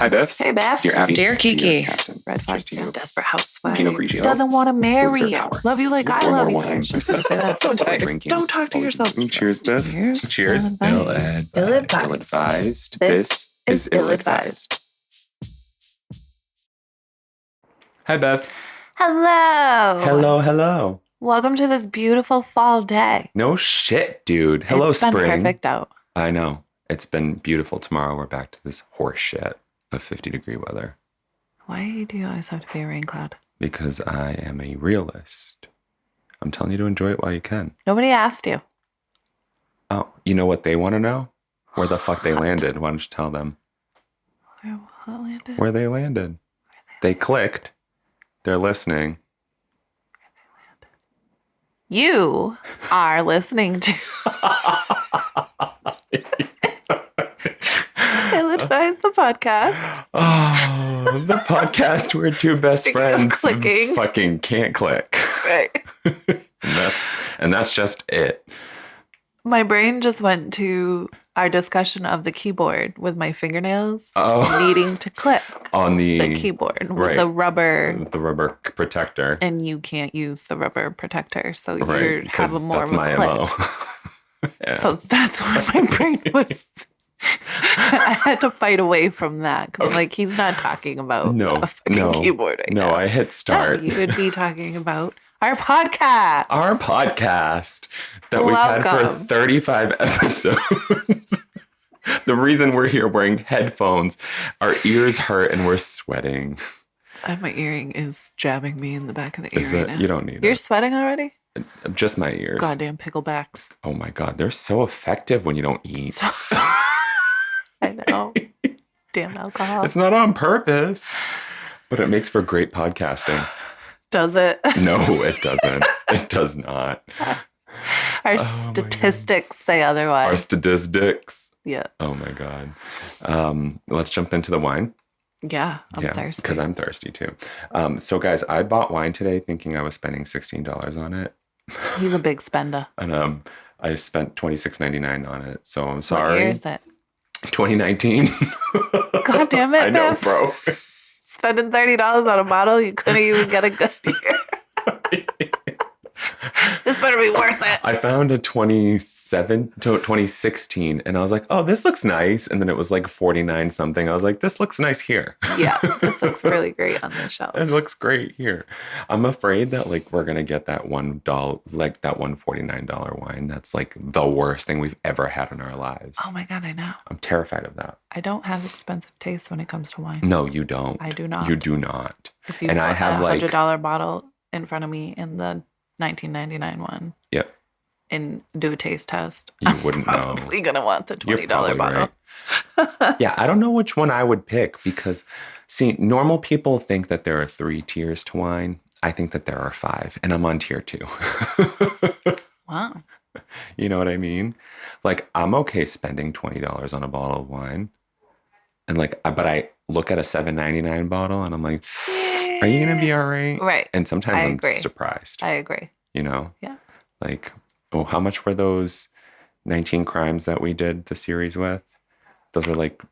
Hi, Beth. Hey, Beth. Dear Abby. Dear Kiki. Captain. Red flag. Desperate housewife. Pinot Grigio. Doesn't want to marry Loser you. power. Love you like I Or love more you. wine. She's gonna say that. So tired. Don't talk to yourself. Cheers, Beth. Cheers. Ill-advised. Ill-advised. This is ill-advised. Hi, Beth. Hello. Hello. Welcome to this beautiful fall day. No shit, dude. Hello, it's spring. Been perfect out. I know. It's been beautiful. Tomorrow we're back to this horse shit of 50-degree weather. Why do you always have to be a rain cloud? Because I am a realist. I'm telling you to enjoy it while you can. Nobody asked you. Oh, you know what they want to know? Where the fuck they landed. Why don't you tell them? What landed? Where they landed. They clicked. They're listening. You are listening to Ill-advised the podcast. Oh, the podcast where two best Speaking of friends clicking. fucking can't click. Right. and that's just it. My brain just went to our discussion of the keyboard with my fingernails needing to click On the keyboard with right. the rubber. The rubber protector. And you can't use the rubber protector, so Right, you have a more that's of a my click. MO. Yeah. So that's where my brain was. I had to fight away from that because I'm like, he's not talking about a fucking keyboard right now. No, I hit start. No, you would be talking about our podcast. Our podcast that we've had for 35 episodes. The reason we're here wearing headphones, our ears hurt and we're sweating. My earring is jabbing me in the back of the ear right now. You don't need it. You're sweating already? Just my ears. Goddamn picklebacks. Oh my God, they're so effective when you don't eat. I know. Damn alcohol. It's not on purpose, but it makes for great podcasting. Does it? No, it doesn't. It does not. Our statistics say otherwise. Our statistics. Yeah. Oh my God. Let's jump into the wine. Yeah, I'm thirsty. Because I'm thirsty too. So guys, I bought wine today thinking I was spending $16 on it. He's a big spender. And I spent $26.99 on it. So I'm sorry. What year is it? 2019. God damn it, I know, Beth. bro. Spending $30 on a bottle, you couldn't even get a good year. This better be worth it. I found a 2016 and I was like, oh, this looks nice. And then it was like 49 something. I was like, this looks nice here. Yeah, this looks really great on the shelf. It looks great here. I'm afraid that like we're going to get that $1, like that $149 wine. That's like the worst thing we've ever had in our lives. Oh my God, I know. I'm terrified of that. I don't have expensive taste when it comes to wine. No, you don't. I do not. You do not. If you and I have like $100 bottle in front of me in the 1999 one. Yep. And do a taste test. You wouldn't know. I'm probably gonna want the $20 bottle. Right. Yeah, I don't know which one I would pick because, see, normal people think that there are 3 tiers to wine. I think that there are 5, and I'm on tier 2. Wow. You know what I mean? Like, I'm okay spending $20 on a bottle of wine, and like, but I look at a $7.99 bottle, and I'm like, are you gonna be all right? Right. And sometimes I'm surprised. I agree. You know? Yeah. Like, oh, how much were those 19 crimes that we did the series with? Those are like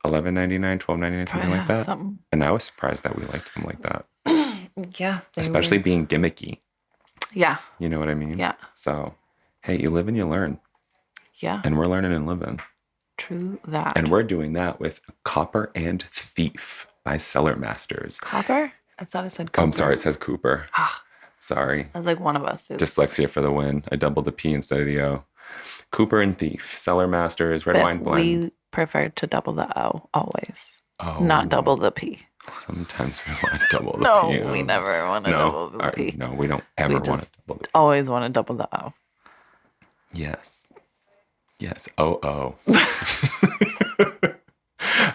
$11.99, $12.99, something like that. Something. And I was surprised that we liked them like that. Yeah. Especially being gimmicky. Yeah. You know what I mean? Yeah. So, hey, you live and you learn. Yeah. And we're learning and living. True that. And we're doing that with Copper and Thief by Cellar Masters. Copper? I thought it said Cooper. Oh, I'm sorry, it says Cooper. Sorry. I was like, one of us is. Dyslexia for the win. I doubled the P instead of the O. Cooper and Thief, Cellar Masters, red wine blend. We prefer to double the O always. Oh. Not double the P. Sometimes we want to double the P. No, we never want to double the P. No, we don't ever want to double the P. Always want to double the O. Yes. Yes. Oh.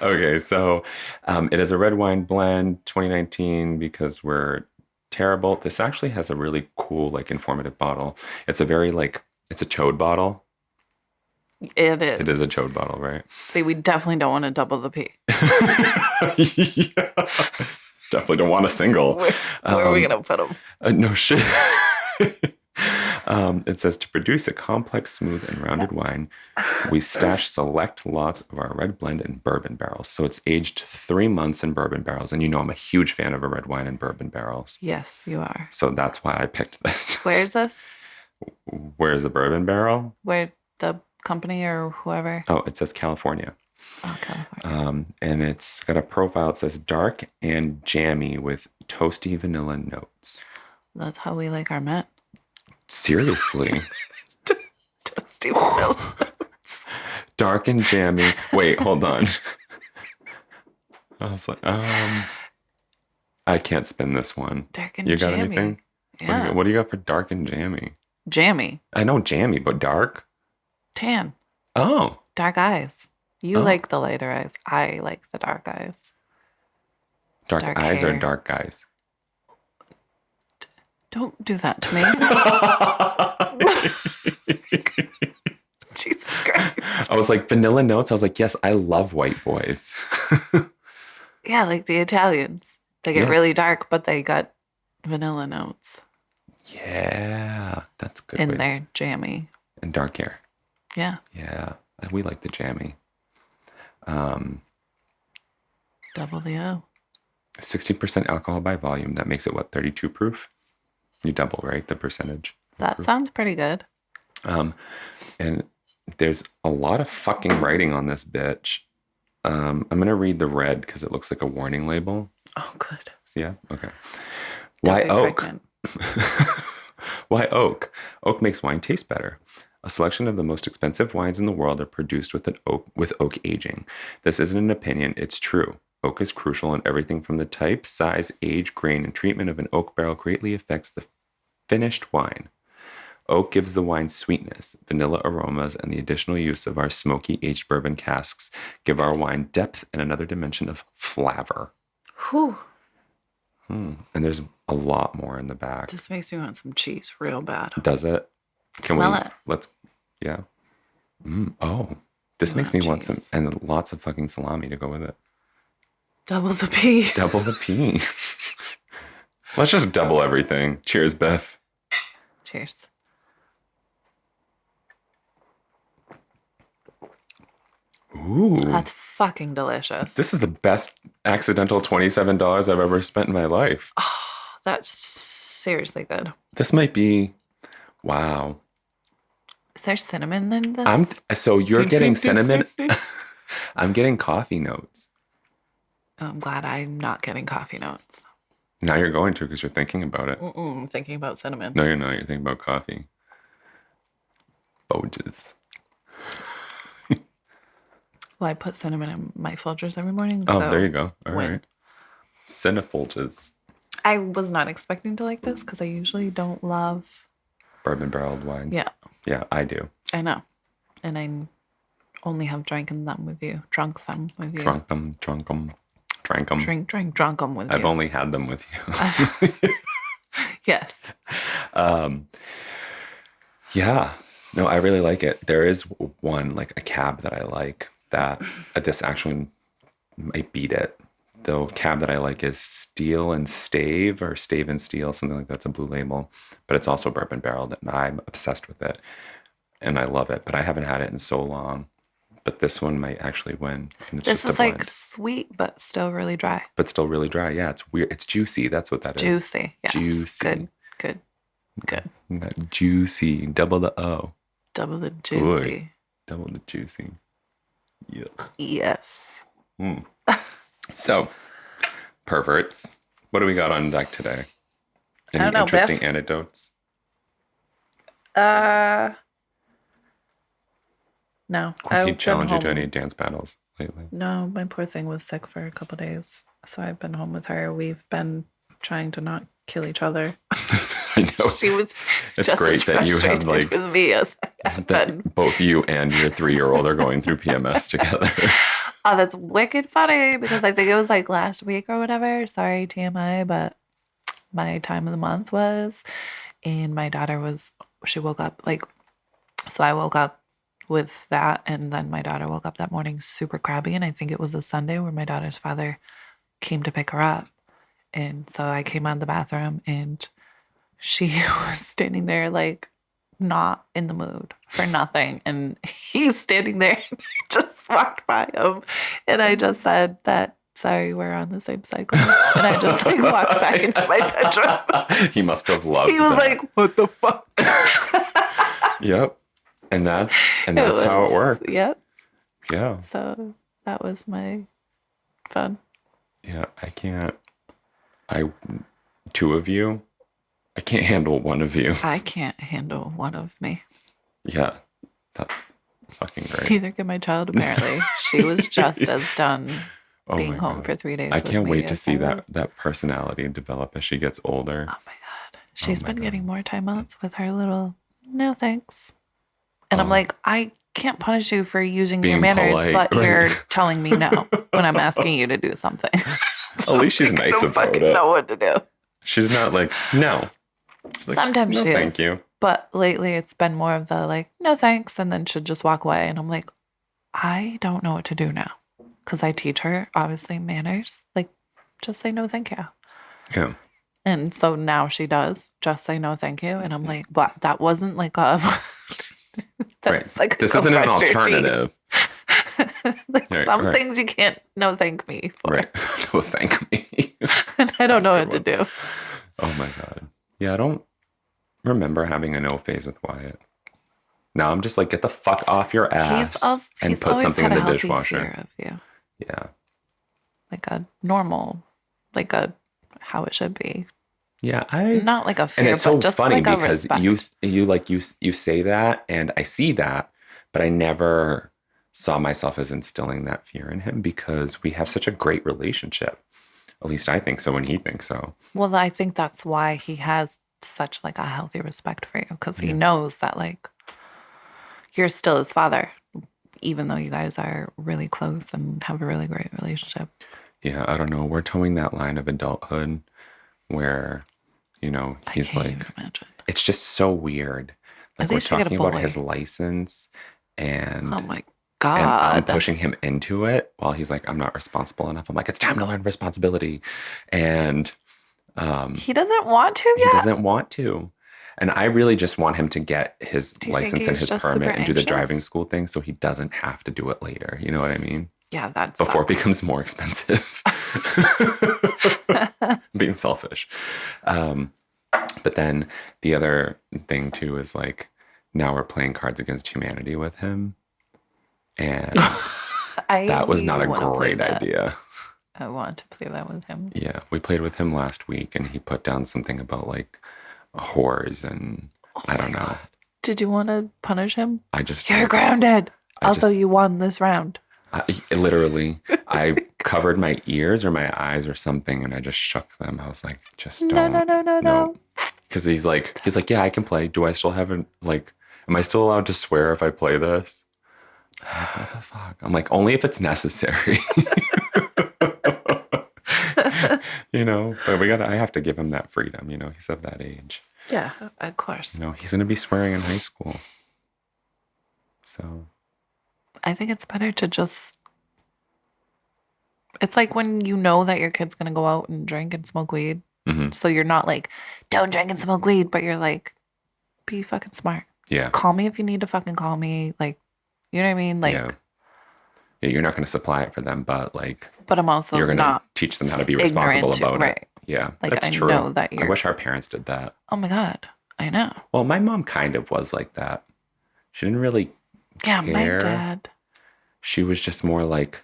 Okay, so it is a red wine blend 2019 because we're terrible. This actually has a really cool, like, informative bottle. It's a very, like, it's a chode bottle. It is. It is a chode bottle, right? See, we definitely don't want to double the P. Yeah. Definitely don't want a single. Where are we going to put them? No shit. It says to produce a complex, smooth, and rounded wine, we stash select lots of our red blend in bourbon barrels. So it's aged 3 months in bourbon barrels. And you know I'm a huge fan of a red wine in bourbon barrels. Yes, you are. So that's why I picked this. Where is this? Where's the bourbon barrel? Where the company or whoever? Oh, it says California. Oh, California. And it's got a profile. It says dark and jammy with toasty vanilla notes. That's how we like our mint. Seriously. Toasty vanilla notes. Dark and jammy. Wait, hold on. I was like, I can't spin this one. Dark and you got jammy. Anything? Yeah. What do you got for dark and jammy? Jammy. I know jammy, but dark? Tan. Oh. Dark eyes. You like the lighter eyes. I like the dark eyes. Dark eyes hair. Or dark guys? Don't do that to me. Jesus Christ. I was like, vanilla notes? I was like, yes, I love white boys. Yeah, like the Italians. They get really dark, but they got vanilla notes. Yeah, that's good. In their jammy. And dark hair. Yeah. Yeah, we like the jammy. Double the O. 60% alcohol by volume. That makes it what, 32 proof? You double, right? The percentage. That proof. Sounds pretty good. And there's a lot of fucking writing on this bitch. I'm gonna read the red because it looks like a warning label. Oh, good. Yeah. Okay. Why oak? Why oak? Oak makes wine taste better. A selection of the most expensive wines in the world are produced with oak aging. This isn't an opinion, it's true. Oak is crucial, and everything from the type, size, age, grain, and treatment of an oak barrel greatly affects the finished wine. Oak gives the wine sweetness, vanilla aromas, and the additional use of our smoky aged bourbon casks give our wine depth and another dimension of flavor. Whew. And there's a lot more in the back. This makes me want some cheese real bad. Does it? Smell it. Yeah. This makes me want some, and lots of fucking salami to go with it. Double the P. Double the P. Let's just double everything. Cheers, Beth. Cheers. Ooh. That's fucking delicious. This is the best accidental $27 I've ever spent in my life. Oh, that's seriously good. This might be, wow. Is there cinnamon in this? So you're getting cinnamon. I'm getting coffee notes. I'm glad I'm not getting coffee notes. Now you're going to because you're thinking about it. I'm thinking about cinnamon. No, you're not. You're thinking about coffee. Folgers. Well, I put cinnamon in my Folgers every morning. Oh, so there you go. All right. Cinefolgers. I was not expecting to like this because I usually don't love bourbon barreled wines. Yeah. Yeah, I do. I know. And I only have drunk them with you. Drank them with you. Drank them. Drunk them with you. I've only had them with you. Yes. Yeah. No, I really like it. There is one, like a cab that I like that this actually might beat it. The cab that I like is Steel and Stave or Stave and Steel, something like that's a blue label, but it's also bourbon barreled and I'm obsessed with it and I love it, but I haven't had it in so long. But this one might actually win. This is like sweet, but still really dry. Yeah, it's weird. It's juicy. That's what that is. Juicy. Yes. Juicy. Good. Not juicy. Double the O. Double the juicy. Good. Double the juicy. Yuck. Yes. So, perverts. What do we got on deck today? Any I don't know, interesting Beth? anecdotes? No. He challenged you to any dance battles lately? No, my poor thing was sick for a couple of days. So I've been home with her. We've been trying to not kill each other. I know. She was it's just great as that you have frustrated with me as I have been. Both you and your 3-year-old are going through PMS together. Oh, that's wicked funny because I think it was like last week or whatever. Sorry, TMI, but my time of the month was, and my daughter she woke up so I woke up with that, and then my daughter woke up that morning super crabby, and I think it was a Sunday where my daughter's father came to pick her up. And so I came out of the bathroom and she was standing there like not in the mood for nothing. And he's standing there and I just walked by him and I just said that, sorry, we're on the same cycle. And I just like walked back into my bedroom. He must have loved He was that. like, what the fuck? Yep. And that's how it works. Yep. Yeah. So that was my fun. Yeah, two of you, I can't handle one of you. I can't handle one of me. Yeah, that's fucking great. Neither can my child, apparently. She was just as done being my home God. for 3 days. I can't with wait me to as see I was. that personality develop as she gets older. Oh my God. She's my been God. getting more timeouts with her little no thanks. And I'm like, I can't punish you for using your Being manners, polite, but right? you're telling me no when I'm asking you to do something. At least she's nice I don't about fucking it. know what to do. She's not like, no. She's like, Sometimes no, she thank is. you. But lately it's been more of the like, no thanks, and then she'll just walk away. And I'm like, I don't know what to do now. Because I teach her, obviously, manners. Like, just say no thank you. Yeah. And so now she does just say no thank you. And I'm like, but that wasn't like a... Right. Like This go isn't an brush your teeth. alternative. Like Right, some right. things you can't no thank me for. Right. Well, thank me. And I don't That's know a what to good do. Oh my God. Yeah, I don't remember having a no phase with Wyatt. Now I'm just like, get the fuck off your ass and He's put always something had in a the healthy dishwasher. fear of you. Yeah. Like a normal, like a how it should be. Yeah, Not like a and fear, it's so but just funny like a because respect. you say that and I see that, but I never saw myself as instilling that fear in him because we have such a great relationship. At least I think so and he thinks so. Well, I think that's why he has such like a healthy respect for you, because he Yeah. knows that like you're still his father, even though you guys are really close and have a really great relationship. Yeah, I don't know. We're towing that line of adulthood where, he's I can't like, even imagine. it's just so weird. Like At we're least you get a talking about boy. his license and Oh my and I'm God. pushing him into it while he's like, I'm not responsible enough. I'm like, it's time to learn responsibility. And He doesn't want to he yet? doesn't want to. And I really just want him to get his Do you think license and he's his just permit super and do the anxious? driving school thing so he doesn't have to do it later. You know what I mean? Yeah, that Before it sucks. becomes more expensive. Being selfish. But then the other thing too is like, now we're playing Cards Against Humanity with him. And that was not a great idea. I want to play that with him. Yeah, we played with him last week and he put down something about like whores and I don't know. Did you want to punish him? I just You're like, grounded. I Also, just- you won this round. I covered my ears or my eyes or something and I just shook them. I was like, just don't. No. Because he's like, yeah, I can play. Do I still have am I still allowed to swear if I play this? I'm like, what the fuck? I'm like, only if it's necessary. But I have to give him that freedom. He's of that age. Yeah, of course. He's going to be swearing in high school. So I think it's better to just... It's like when you know that your kid's going to go out and drink and smoke weed. mhm. So you're not like, don't drink and smoke weed, but you're like, be fucking smart. Yeah. Call me if you need to fucking call me. Like, you know what I mean? Like, Yeah, you're not going to supply it for them, but like, but I'm also you're going to not teach them how to be ignorant responsible to- about right. it. Yeah, Like, that's I true. know that I you're... wish our parents did that. Oh my God. I know. Well, my mom kind of was like that. She didn't really Yeah, my care. dad. She was just more like,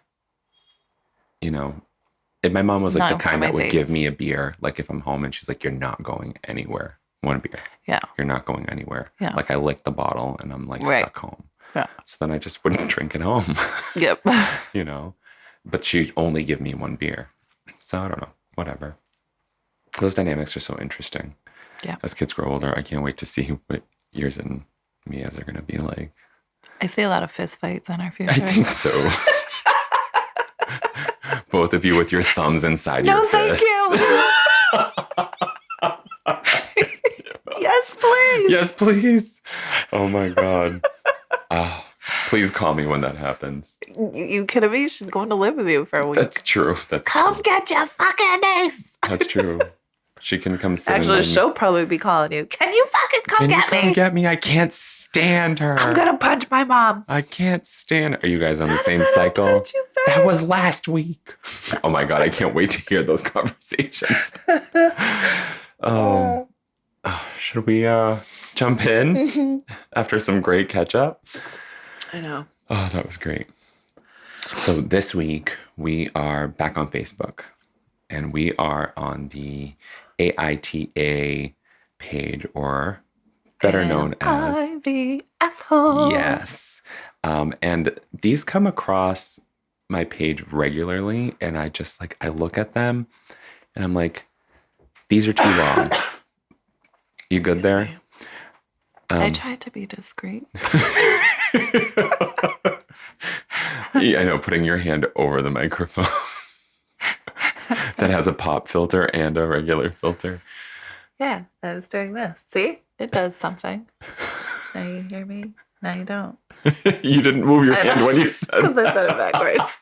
and my mom was like Not the in front kind of that my would face. give me a beer, like if I'm home and she's like, you're not going anywhere. One beer. Yeah. You're not going anywhere. Yeah. Like I licked the bottle and I'm like Right. stuck home. Yeah. So then I just wouldn't drink at home, Yep. but she'd only give me one beer. So I don't know, whatever. Those dynamics are so interesting. Yeah. As kids grow older, I can't wait to see what yours and Mia's are going to be like. I see a lot of fist fights on our future. I think so. Both of you with your thumbs inside your thank fists. you. Yes, please. Yes, please. Oh my God. Please call me when that happens. You kidding me? She's going to live with you for a week. That's true. Come get your fucking niece. That's true. She can come sit Actually, in she'll probably be calling you. Can you fucking fucking come Can you get come me. get me? I can't stand her. I'm gonna punch my mom. I can't stand. Are you guys on the same I'm gonna cycle? punch you first. That was last week. Oh my God, I can't wait to hear those conversations. Oh, should we jump in after some great catch up? I know. Oh, that was great. So this week we are back on Facebook and we are on the AITA page, or better known as I the asshole. Yes. And these come across my page regularly, and I just like, I look at them and I'm like, these are too long. You good there? I tried to be discreet. Yeah, I know, putting your hand over the microphone that has a pop filter and a regular filter. Yeah, I was doing this. See? It does something. Now you hear me? Now you don't. You didn't move your hand when you said Because I said it backwards.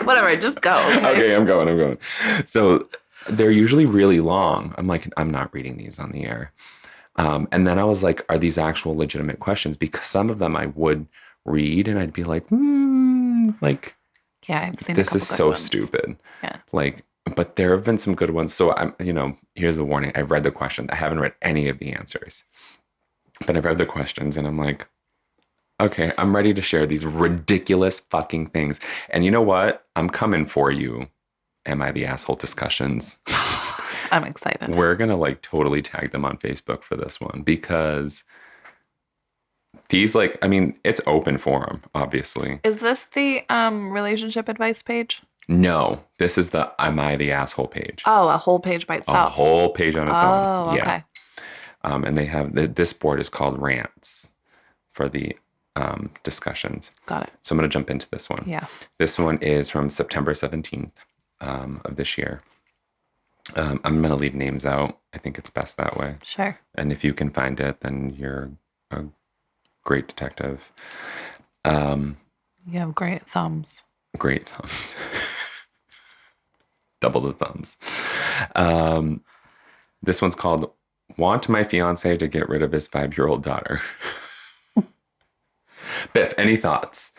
Whatever, just go. Okay, I'm going. So they're usually really long. I'm like, I'm not reading these on the air. And then I was like, are these actual legitimate questions? Because some of them I would read and I'd be like, like, yeah, I've seen this a couple is good so ones. stupid. Yeah. Like, but there have been some good ones. So I'm, here's the warning. I've read the question. I haven't read any of the answers, but I've read the questions and I'm like, okay, I'm ready to share these ridiculous fucking things. And you know what? I'm coming for you. Am I the asshole discussions? I'm excited. We're going to like totally tag them on Facebook for this one because these like, I mean, it's open forum, obviously. Is this the relationship advice page? No, this is the Am I the Asshole page. Oh, a whole page by itself. A whole page on its own. Oh, okay. Yeah. And they have, this board is called Rants for the discussions. Got it. So I'm going to jump into this one. Yes. This one is from September 17th of this year. I'm going to leave names out. I think it's best that way. Sure. And if you can find it, then you're a great detective. You have great thumbs. Great thumbs. Double the thumbs. This one's called Want My Fiance to Get Rid of His 5-year-old Daughter. Biff, any thoughts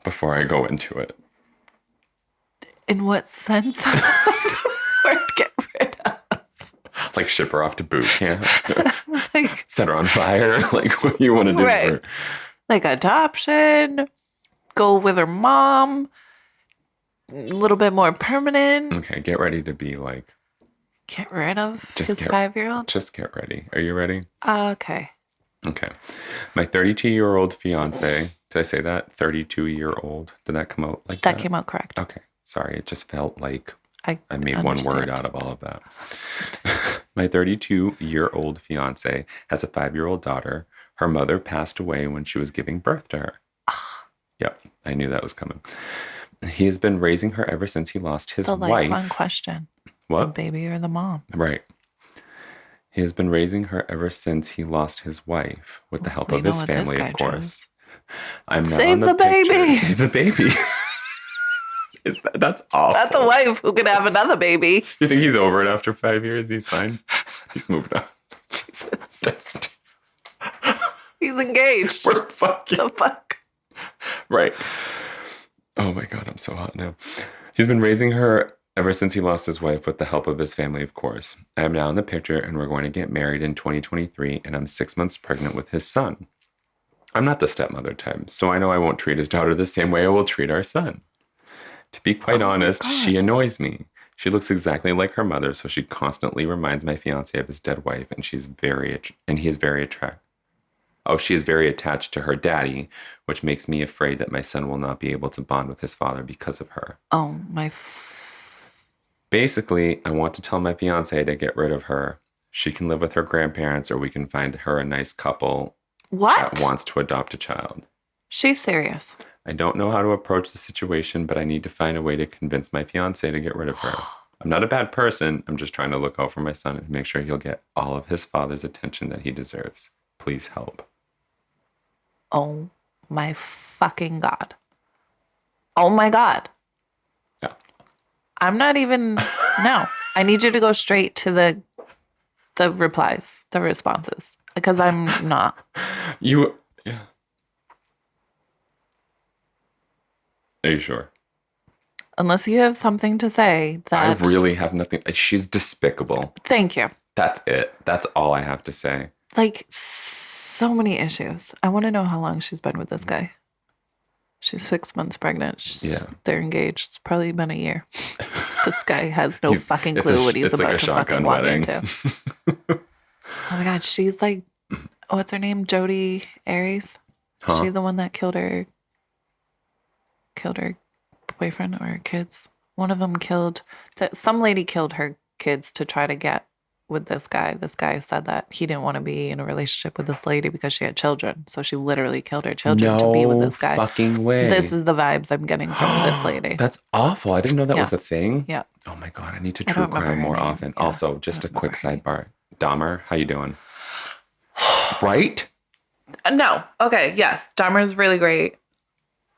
before I go into it? In what sense? Or get rid of? Like ship her off to boot camp? Like, set her on fire? Like what do you want to do? Right. Like adoption, go with her mom, a little bit more permanent. Okay, get ready to be like... Get rid of Just his 5-year-old? Just get ready. Are you ready? Okay. Okay. My 32-year-old fiance, did I say that? 32-year-old. Did that come out like that? That came out correct. Okay. Sorry. It just felt like I made understand. one word out of all of that. My 32-year-old fiance has a 5-year-old daughter. Her mother passed away when she was giving birth to her. Yep. I knew that was coming. He has been raising her ever since he lost his The wife. lifelong question. What? The baby or the mom? Right. He has been raising her ever since he lost his wife with the help of his family, of course. I'm now Save on the picture. baby. Save the baby. That's awful. That's a wife who could have another baby. You think he's over it after 5 years? He's fine. He's moved on. Jesus. He's engaged. We're fucking... The fuck? Right. Oh my God, I'm so hot now. He's been raising her ever since he lost his wife with the help of his family, of course. I am now in the picture and we're going to get married in 2023 and I'm 6 months pregnant with his son. I'm not the stepmother type, so I know I won't treat his daughter the same way I will treat our son. To be quite honest, she annoys me. She looks exactly like her mother, so she constantly reminds my fiance of his dead wife, and he is very attracted. Oh, she is very attached to her daddy, which makes me afraid that my son will not be able to bond with his father because of her. Oh, Basically, I want to tell my fiance to get rid of her. She can live with her grandparents, or we can find her a nice couple that wants to adopt a child. She's serious. I don't know how to approach the situation, but I need to find a way to convince my fiance to get rid of her. I'm not a bad person. I'm just trying to look out for my son and make sure he'll get all of his father's attention that he deserves. Please help. Oh my fucking God. Oh my God. Yeah. I'm not even, no. I need you to go straight to the replies, the responses. Because I'm not. You, yeah. Are you sure? Unless you have something to say I that. really have nothing. She's despicable. Thank you. That's it. That's all I have to say. Like, so many issues. I want to know how long she's been with this guy. She's 6 months pregnant. Yeah. They're engaged. It's probably been a year. This guy has no fucking It's a clue what he's it's like about a to fucking shotgun walk wedding. into. Oh my God, she's like, what's her name? Jodi Arias. Is Huh? she the one that killed her boyfriend or her kids? One of them killed that. Some lady killed her kids to try to get with this guy. This guy said that he didn't want to be in a relationship with this lady because she had children. So she literally killed her children to be with No this guy. fucking This way. is the vibes I'm getting from this lady. That's awful. I didn't know that Yeah. was a thing. Yeah. Oh my God, I need to I true don't remember crime her more name. often. Yeah, Also, I just a don't quick remember her sidebar. Dahmer, how you doing? Right? name. No. Okay. Yes. Dahmer's really great.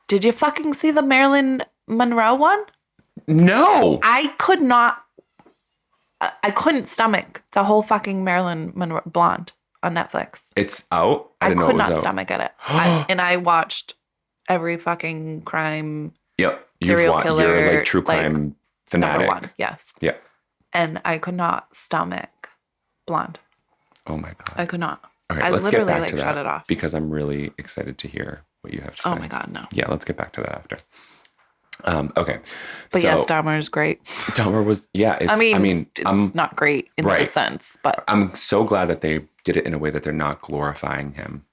Did you fucking see the Marilyn Monroe one? No. I could not. I couldn't stomach the whole fucking Marilyn Monroe Blonde on Netflix. It's out. I I didn't know could it was not out. stomach it. And I watched every fucking crime Yep. serial killer. You're like true crime fanatic. Number one. Yes. Yeah. And I could not stomach Blonde. Oh my God. I could not. All right, I let's get literally back to shut that it off. because I'm really excited to hear what you have to say. Oh my God, no. Yeah, let's get back to that after. Okay. But so, yes, Dahmer is great. Dahmer was, yeah, it's, it's not great in right. the sense, but I'm so glad that they did it in a way that they're not glorifying him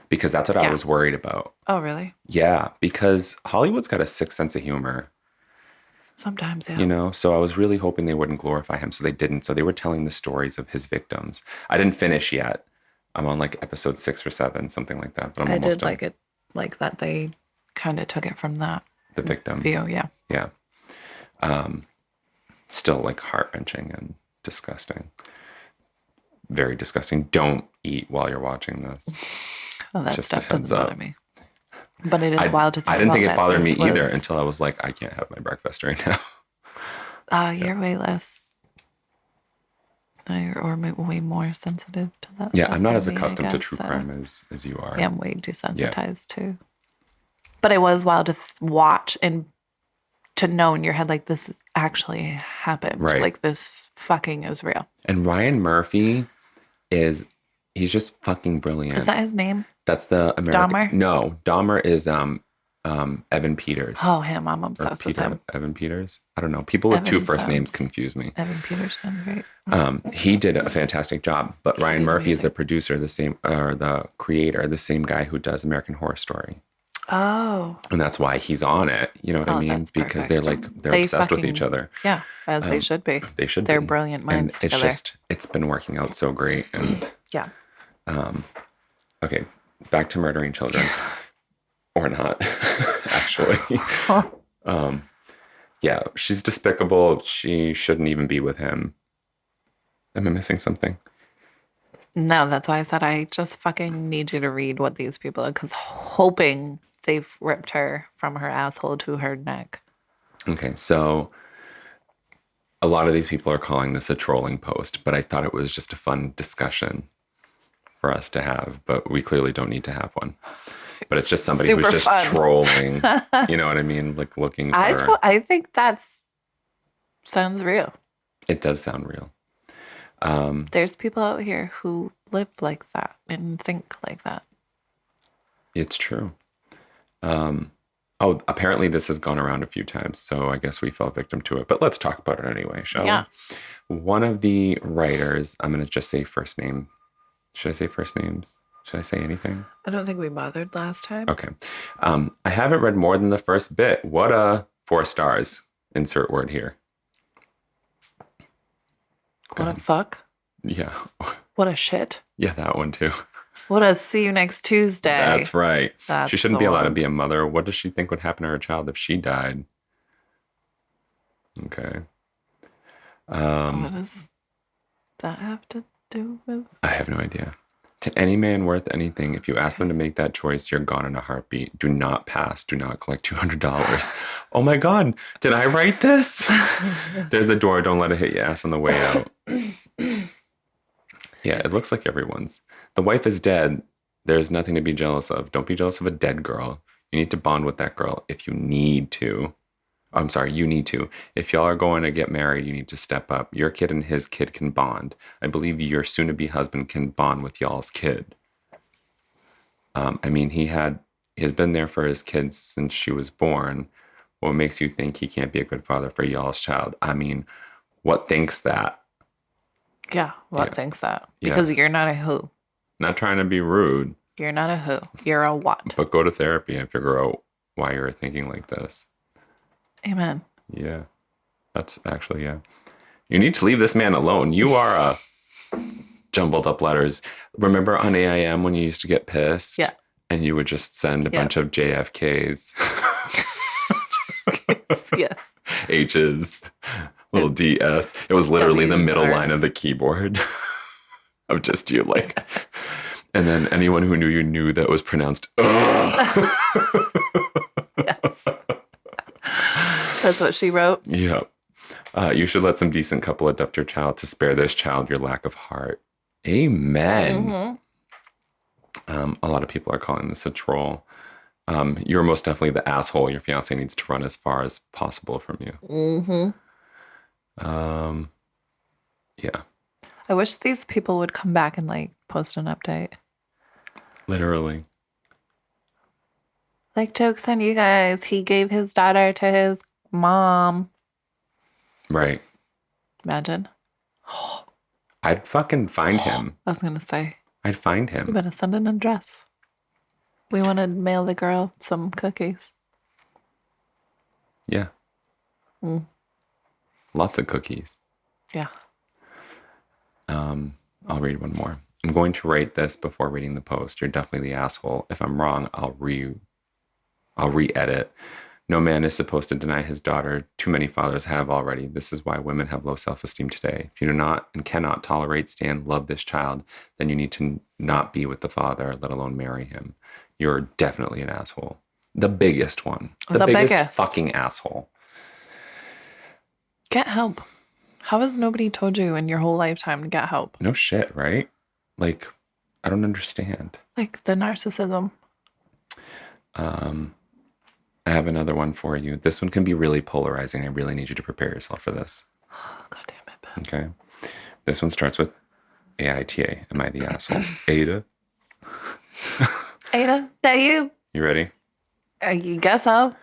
because that's what I was worried about. Oh, really? Yeah, because Hollywood's got a sick sense of humor. Sometimes, yeah. You know, so I was really hoping they wouldn't glorify him. So they didn't. So they were telling the stories of his victims. I didn't finish yet. I'm on like episode 6 or 7, something like that. But I'm almost did like it, like that they kind of took it from that the victims. view, yeah. Yeah. Still like heart-wrenching and disgusting. Very disgusting. Don't eat while you're watching this. Oh, that Just stuff a heads doesn't bother up. me. But it is wild to think I didn't think about it bothered that me this either was- until I was like, I can't have my breakfast right now. You're way less, or way more sensitive to that Yeah, stuff I'm not than as me, I accustomed to guess, true so. crime as you are. Yeah, I'm way desensitized too. But it was wild to watch and to know in your head, like, this actually happened. Right. Like, this fucking is real. And Ryan Murphy he's just fucking brilliant. Is that his name? That's the American. Dahmer? No, Dahmer is Evan Peters. Oh, him. I'm Or obsessed with him. Evan Peters. I don't know. People with two Evan first names sounds- confuse me. Evan Peters sounds great. He did a fantastic job, but He Ryan did Murphy is the amazing. producer, the creator, the same guy who does American Horror Story. Oh. And that's why he's on it. You know what I mean? That's Because perfect. they're They obsessed with fucking- each other. Yeah, as they should be. They should They're be. brilliant minds And together. it's been working out so great. And Yeah. okay, back to murdering children. Or not, actually. Yeah, she's despicable. She shouldn't even be with him. Am I missing something? No, that's why I said I just fucking need you to read what these people are, because hoping they've ripped her from her asshole to her neck. Okay, so a lot of these people are calling this a trolling post, but I thought it was just a fun discussion for us to have, but we clearly don't need to have one. But it's just somebody who's Super just fun. trolling. You know what I mean? Like looking for... I think that's sounds real. It does sound real. There's people out here who live like that and think like that. It's true. Apparently this has gone around a few times, so I guess we fell victim to it. But let's talk about it anyway, shall we? One of the writers, I'm going to just say first name. Should I say first names? Should I say anything? I don't think we bothered last time. Okay. I haven't read more than the first bit. What a 4 stars. Insert word here. What a fuck. Yeah. What a shit. Yeah, that one too. What a see you next Tuesday. That's right. That's She shouldn't the be allowed to one. be a mother. What does she think would happen to her child if she died? Okay. What does that have to do with? I have no idea. To any man worth anything, if you ask them to make that choice, you're gone in a heartbeat. Do not pass. Do not collect $200. Oh my God. Did I write this? There's the door. Don't let it hit your ass on the way out. Yeah, it looks like everyone's. The wife is dead. There's nothing to be jealous of. Don't be jealous of a dead girl. You need to bond with that girl if you need to. I'm sorry, you need to. If y'all are going to get married, you need to step up. Your kid and his kid can bond. I believe your soon-to-be husband can bond with y'all's kid. I mean, he has been there for his kids since she was born. What makes you think he can't be a good father for y'all's child? I mean, what thinks that? Yeah. What Yeah. thinks that? Yeah. Because you're not a who. Not trying to be rude, You're not a who. You're a what. but go to therapy and figure out why you're thinking like this. Amen. Yeah, that's actually, yeah. You need to leave this man alone. You are jumbled up letters. Remember on AIM when you used to get pissed? Yeah. And you would just send a bunch of JFKs, Yes. H's, little DS. It was literally the middle W's. line of the keyboard of just you, like. And then anyone who knew you knew that was pronounced, ugh. Yes. That's what she wrote. Yep. You should let some decent couple adopt your child to spare this child your lack of heart. Amen. Mm-hmm. A lot of people are calling this a troll. You're most definitely the asshole your fiance needs to run as far as possible from you. Mm-hmm. Yeah. I wish these people would come back and like post an update. Literally. Like, joke's on you guys. He gave his daughter to his mom. Right. Imagine. I'd fucking find him. I was going to say, I'd find you him. better send an address. We want to mail the girl some cookies. Yeah. Mm. Lots of cookies. Yeah. I'll read one more. I'm going to rate this before reading the post. You're definitely the asshole. If I'm wrong, I'll re-edit. No man is supposed to deny his daughter. Too many fathers have already. This is why women have low self-esteem today. If you do not and cannot tolerate, stand, love this child, then you need to not be with the father, let alone marry him. You're definitely an asshole. The biggest one. The biggest fucking asshole. Get help. How has nobody told you in your whole lifetime to get help? No shit, right? Like, I don't understand. Like the narcissism. I have another one for you. This one can be really polarizing. I really need you to prepare yourself for this. Oh, God damn it. Okay. This one starts with AITA. Am I the asshole? Ada. Ada, that you? You ready? You guess so.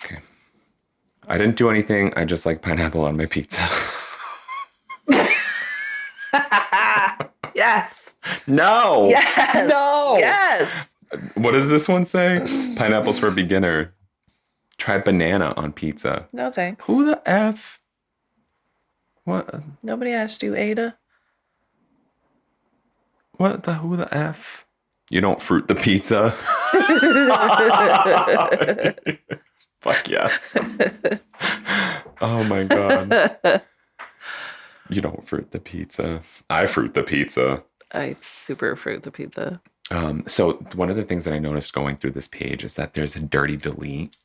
Okay. I didn't do anything. I just like pineapple on my pizza. Yes. No. Yes. No. Yes. What does this one say? Pineapples for a beginner. Try banana on pizza. No thanks. Who the F? What? Nobody asked you, Ada. Who the F? You don't fruit the pizza? Fuck yes. Oh my God. You don't fruit the pizza. I fruit the pizza. I super fruit the pizza. So one of the things that I noticed going through this page is that there's a dirty delete.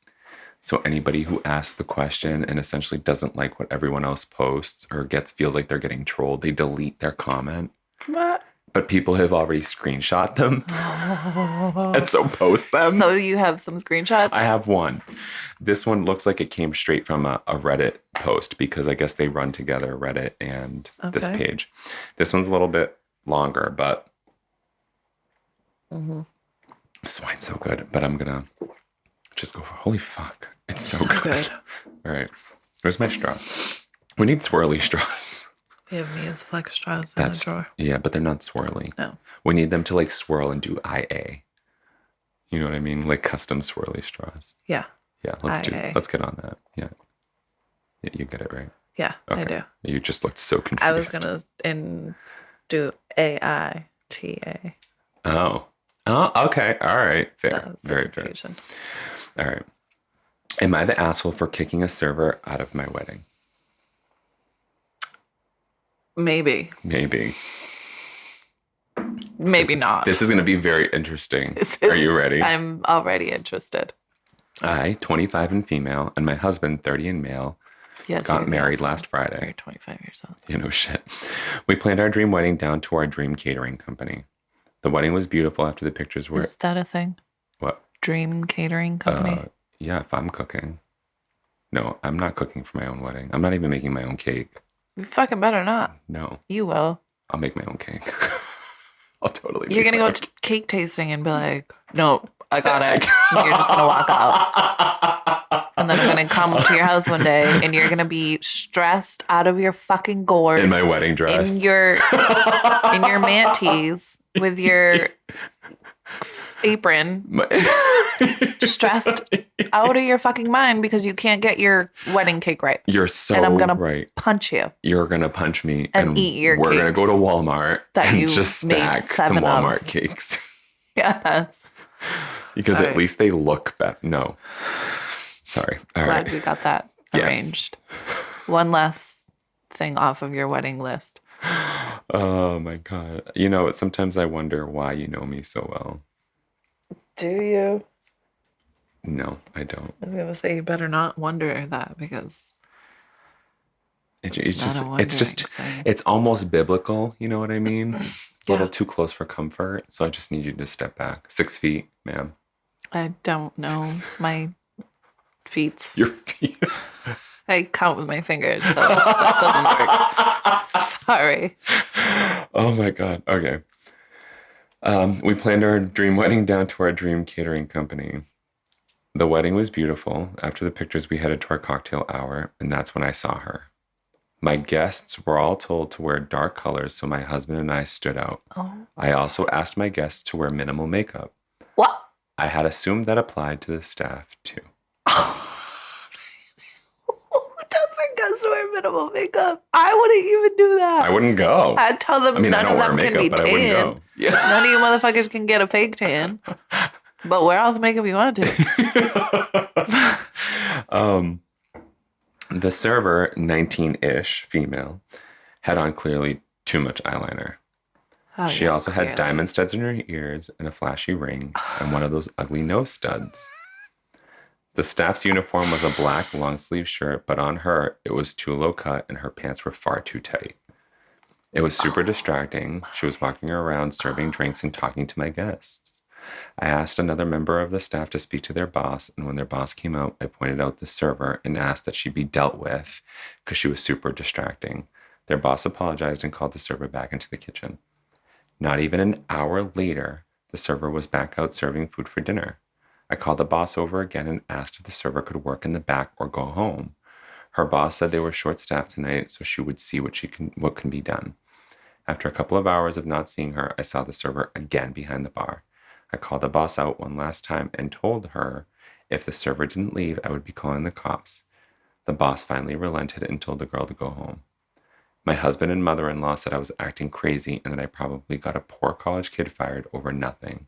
So anybody who asks the question and essentially doesn't like what everyone else posts or feels like they're getting trolled, they delete their comment. What? But people have already screenshot them and so post them. So do you have some screenshots? I have one. This one looks like it came straight from a Reddit post because I guess they run together, Reddit and this page. This one's a little bit longer, but this wine's so good. But I'm going to just go for holy fuck. It's so good. All right. Where's my straw? We need swirly straws. We have Mia's flex straws in the drawer. Yeah, but they're not swirly. No. We need them to like swirl and do IA. You know what I mean? Like custom swirly straws. Yeah. Yeah, let's get on that. Yeah. You get it right. Yeah, okay. I do. You just looked so confused. I was gonna do AITA. Oh, okay. All right. Fair. Very fair. All right. Am I the asshole for kicking a server out of my wedding? Maybe not. This is going to be very interesting. Are you ready? I'm already interested. I, 25 and female, and my husband, 30 and male, got married last Friday. You're 25 years old. You know, shit. We planned our dream wedding down to our dream catering company. The wedding was beautiful after the pictures were Is that a thing? what? Dream catering company? Yeah, if I'm cooking. No, I'm not cooking for my own wedding. I'm not even making my own cake. You fucking better not. No, You will. I'll make my own cake. I'll totally You're make gonna my go own to cake. cake tasting and be like, no, I got it. And you're just gonna walk out. And then I'm gonna come to your house one day and you're gonna be stressed out of your fucking gourd In my wedding in dress. your mantees with your apron, stressed out of your fucking mind because you can't get your wedding cake right. You're so And I'm gonna right. punch you You're gonna punch me and eat your we're gonna cakes go to Walmart that and you just made stack some 7 of. Walmart cakes. Yes. Because All at right. least they look better. No. Sorry. All Glad right. we got that Yes. arranged. One less thing off of your wedding list. Oh my God. Sometimes I wonder why you know me so well. Do you? No, I don't. I was gonna say you better not wonder that because It's it's not just, a wondering thing. it's almost biblical. You know what I mean? It's a little Yeah. too close for comfort. So I just need you to step back. 6 feet, ma'am. I don't know my feet. Your feet. I count with my fingers, so that doesn't work. Sorry. Oh my God. Okay. We planned our dream wedding down to our dream catering company. The wedding was beautiful. After the pictures, we headed to our cocktail hour, and that's when I saw her. My guests were all told to wear dark colors, so my husband and I stood out. Oh. I also asked my guests to wear minimal makeup. What? I had assumed that applied to the staff too. Who doesn't guess to wear minimal makeup? I wouldn't even do that. I wouldn't go. I'd tell them I mean, I none don't of wear them can makeup, be but I wouldn't tan. go. Yeah. None of you motherfuckers can get a fake tan. But wear all the makeup you want to. The server, 19-ish female, had on clearly too much eyeliner. Oh, She yeah, also had clearly. diamond studs in her ears and a flashy ring and one of those ugly nose studs. The staff's uniform was a black long sleeve shirt, but on her, it was too low cut and her pants were far too tight. It was super distracting. She was walking around serving drinks and talking to my guests. I asked another member of the staff to speak to their boss, and when their boss came out, I pointed out the server and asked that she be dealt with because she was super distracting. Their boss apologized and called the server back into the kitchen. Not even an hour later, the server was back out serving food for dinner. I called the boss over again and asked if the server could work in the back or go home. Her boss said they were short-staffed tonight, so she would see what can be done. After a couple of hours of not seeing her, I saw the server again behind the bar. I called the boss out one last time and told her if the server didn't leave, I would be calling the cops. The boss finally relented and told the girl to go home. My husband and mother-in-law said I was acting crazy and that I probably got a poor college kid fired over nothing.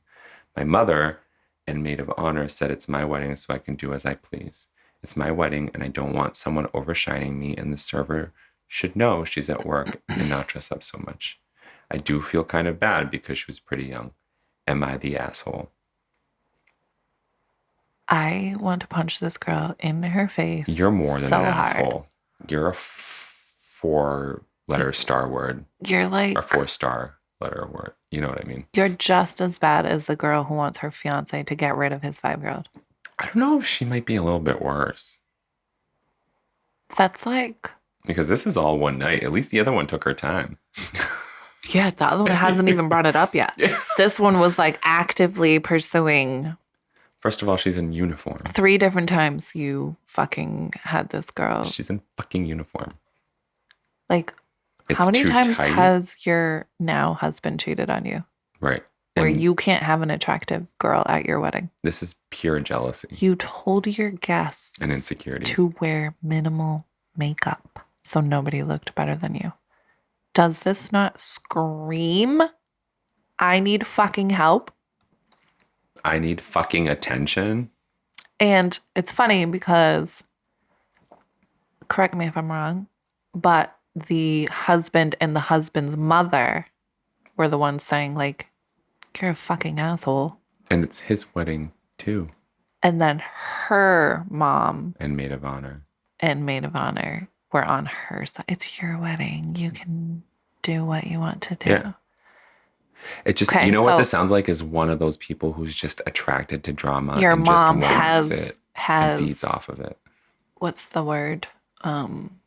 My mother and maid of honor said it's my wedding, so I can do as I please. It's my wedding, and I don't want someone overshining me, and the server should know she's at work and not dress up so much. I do feel kind of bad because she was pretty young. Am I the asshole? I want to punch this girl in her face. You're more than so an hard. asshole. You're a 4-letter star word. You're like Or 4-star letter word. You know what I mean? you're just as bad as the girl who wants her fiance to get rid of his 5-year-old. I don't know if she might be a little bit worse. That's like, Because this is all one night. At least the other one took her time. yeah, the other one hasn't even brought it up yet. Yeah. This one was like actively pursuing. First of all, she's in uniform. 3 different times you fucking had this girl. She's in fucking uniform. Like, It's how many too times tight. has your now husband cheated on you? Right. Where And you can't have an attractive girl at your wedding? this is pure jealousy You told your guests and insecurity. to wear minimal makeup so nobody looked better than you. Does this not scream, I need fucking help? I need fucking attention. And it's funny because, correct me if I'm wrong, but the husband and the husband's mother were the ones saying, like, you're a fucking asshole. And it's his wedding too. And then her mom And maid of honor. and maid of honor were on her side. It's your wedding. You can do what you want to do. Yeah. It just, you Okay, know what so this sounds like is one of those people who's just attracted to drama your and just mom wants has it and feeds has off of it. what's the word? Um,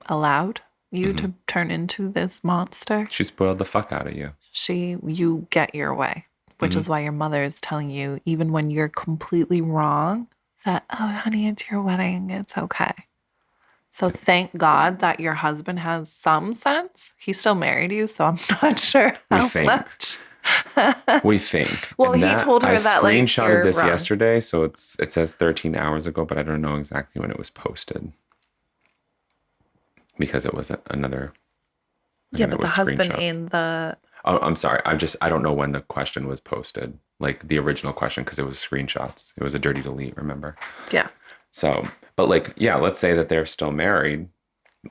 allowed you Hmm. to turn into this monster. She spoiled the fuck out of you. You get your way, which Hmm. is why your mother is telling you, even when you're completely wrong, that, oh, honey, it's your wedding. It's okay. So thank God that your husband has some sense. He still married you, so I'm not sure We how think. much. We think. Well, And he that told I her that like screenshotted you're this wrong. yesterday, so it says 13 hours ago, but I don't know exactly when it was posted because it was another. Yeah, Again, it but the was husband screenshots. in the Oh, I'm sorry. I don't know when the question was posted, like the original question, because it was screenshots. It was a dirty delete, remember? yeah. So, but like, yeah, let's say that they're still married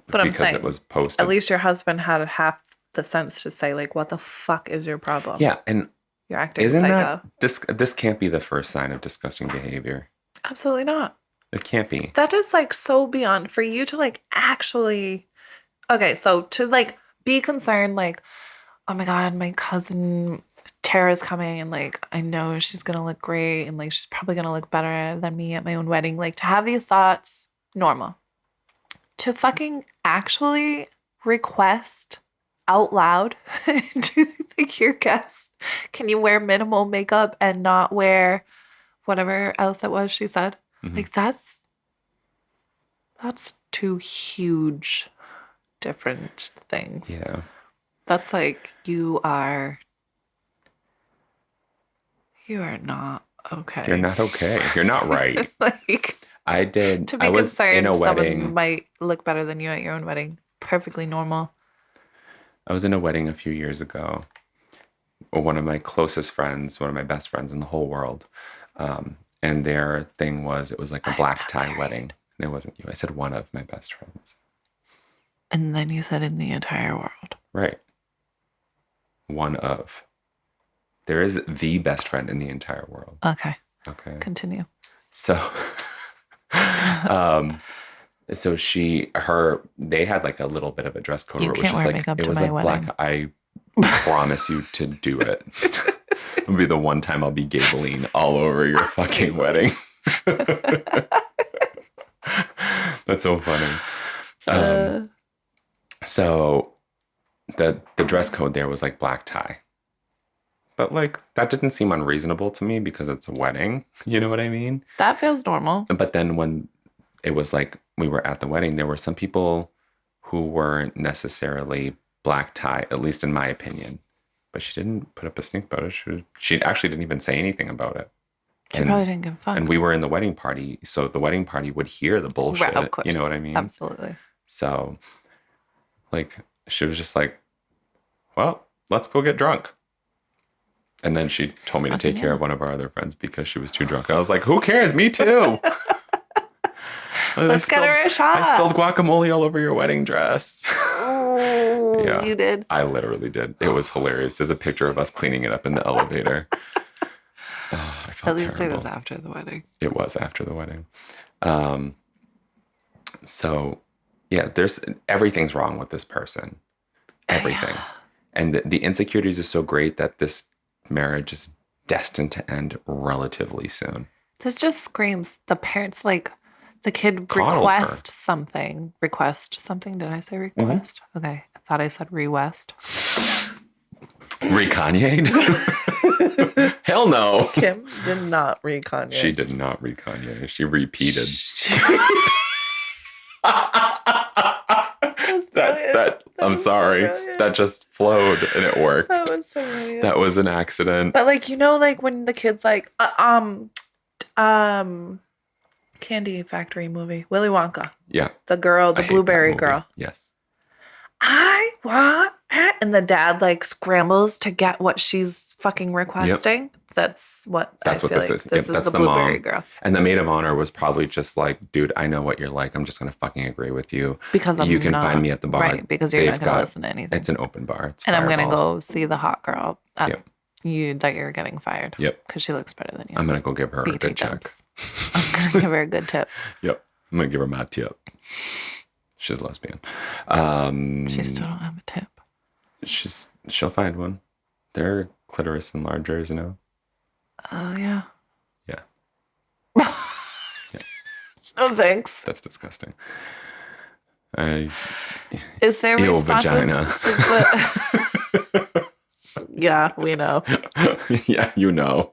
But I'm because it saying, was at posted. least your husband had half the sense to say, like, what the fuck is your problem? Yeah, and You're acting isn't that psycho. this can't be the first sign of disgusting behavior? Absolutely not. It can't be. That is like so beyond for you to like actually. Okay, so to like be concerned, like, oh my God, my cousin Tara's coming and like I know she's gonna look great and like she's probably gonna look better than me at my own wedding. Like to have these thoughts, normal. To fucking actually request out loud to like your guests, can you wear minimal makeup and not wear whatever else it was she said? Hmm. Like that's two huge different things. Yeah, That's like you are not you're okay. not okay. You're not right. Like to I be was in a concerned someone wedding. might look better than you at your own wedding. Perfectly normal. I was in a wedding a few years ago. One of my closest friends, one of my best friends in the whole world. And their thing was it was like a I'm black not tie married. wedding. And it wasn't you. I said one of my best friends. And then you said in the entire world. Right. One of. There is the best friend in the entire world. Okay, Okay. continue. So um so they had like a little bit of a dress code You where it was can't just wear like makeup it to was my like black. wedding. I promise you to do it. It'll be the one time I'll be Gaybelline all over your fucking wedding. That's so funny. Um, uh, so the dress code there was like black tie. But like that didn't seem unreasonable to me because it's a wedding. You know what I mean? that feels normal. But then when it was like we were at the wedding, there were some people who weren't necessarily black tie, at least in my opinion. But she didn't put up a stink about it. She actually didn't even say anything about it. She probably And didn't give a and fuck. we were in the wedding party, so the wedding party would hear the Right, of bullshit. You know course. what I mean? Absolutely. So like she was just like, well, let's go get drunk. And then she told me to take Fucking care yeah. of one of our other friends because she was too drunk. I was like, who cares? Me too. Let's get her a I spilled shot. guacamole all over your wedding dress. Oh, Yeah, you did. I literally did. It was hilarious. There's a picture of us cleaning it up in the elevator. Oh, I At felt least it was terrible. after the wedding. It was after the wedding. Um, so yeah, there's everything's wrong with this person. Everything. Yeah. And the insecurities are so great that this marriage is destined to end relatively soon. This just screams the parents like the kid Coddled her. request something. Request something. Did I say Hmm. request? Okay. I thought I said re-west. Re-Kanye'd? Hell no. Kim did not re-Kanye. She did not re-Kanye. She repeated. that I'm sorry. That just flowed and it worked. That was so brilliant. That was an accident. But like like when the kid's like Candy Factory movie, Willy Wonka, Yeah. the girl, I the hate that blueberry movie. girl. Yes. I want it. And the dad like scrambles to get what she's fucking requesting. That's what That's I what feel this like. is. This Yep, is that's the the blueberry mom. girl. And the maid of honor was probably just like, dude, I know what you're like. I'm just gonna fucking agree with you. Because You I'm can find not me at the bar. right, because you're They've not gonna got listen to anything. it's an open bar. It's And I'm gonna Fireballs. go see the hot girl at Yep. that you're getting fired. Yep. Because she looks better than you. I'm gonna go give her a BT good check. dubs. I'm gonna give her a good tip. Yep. I'm gonna give her my tip. She's a lesbian. She still don't have a tip. She'll find one. They're clitoris enlargers, you know? Oh, yeah. Yeah. No, thanks. That's disgusting. I Is there Ew, responses? vagina. Yeah, we know. Yeah, you know.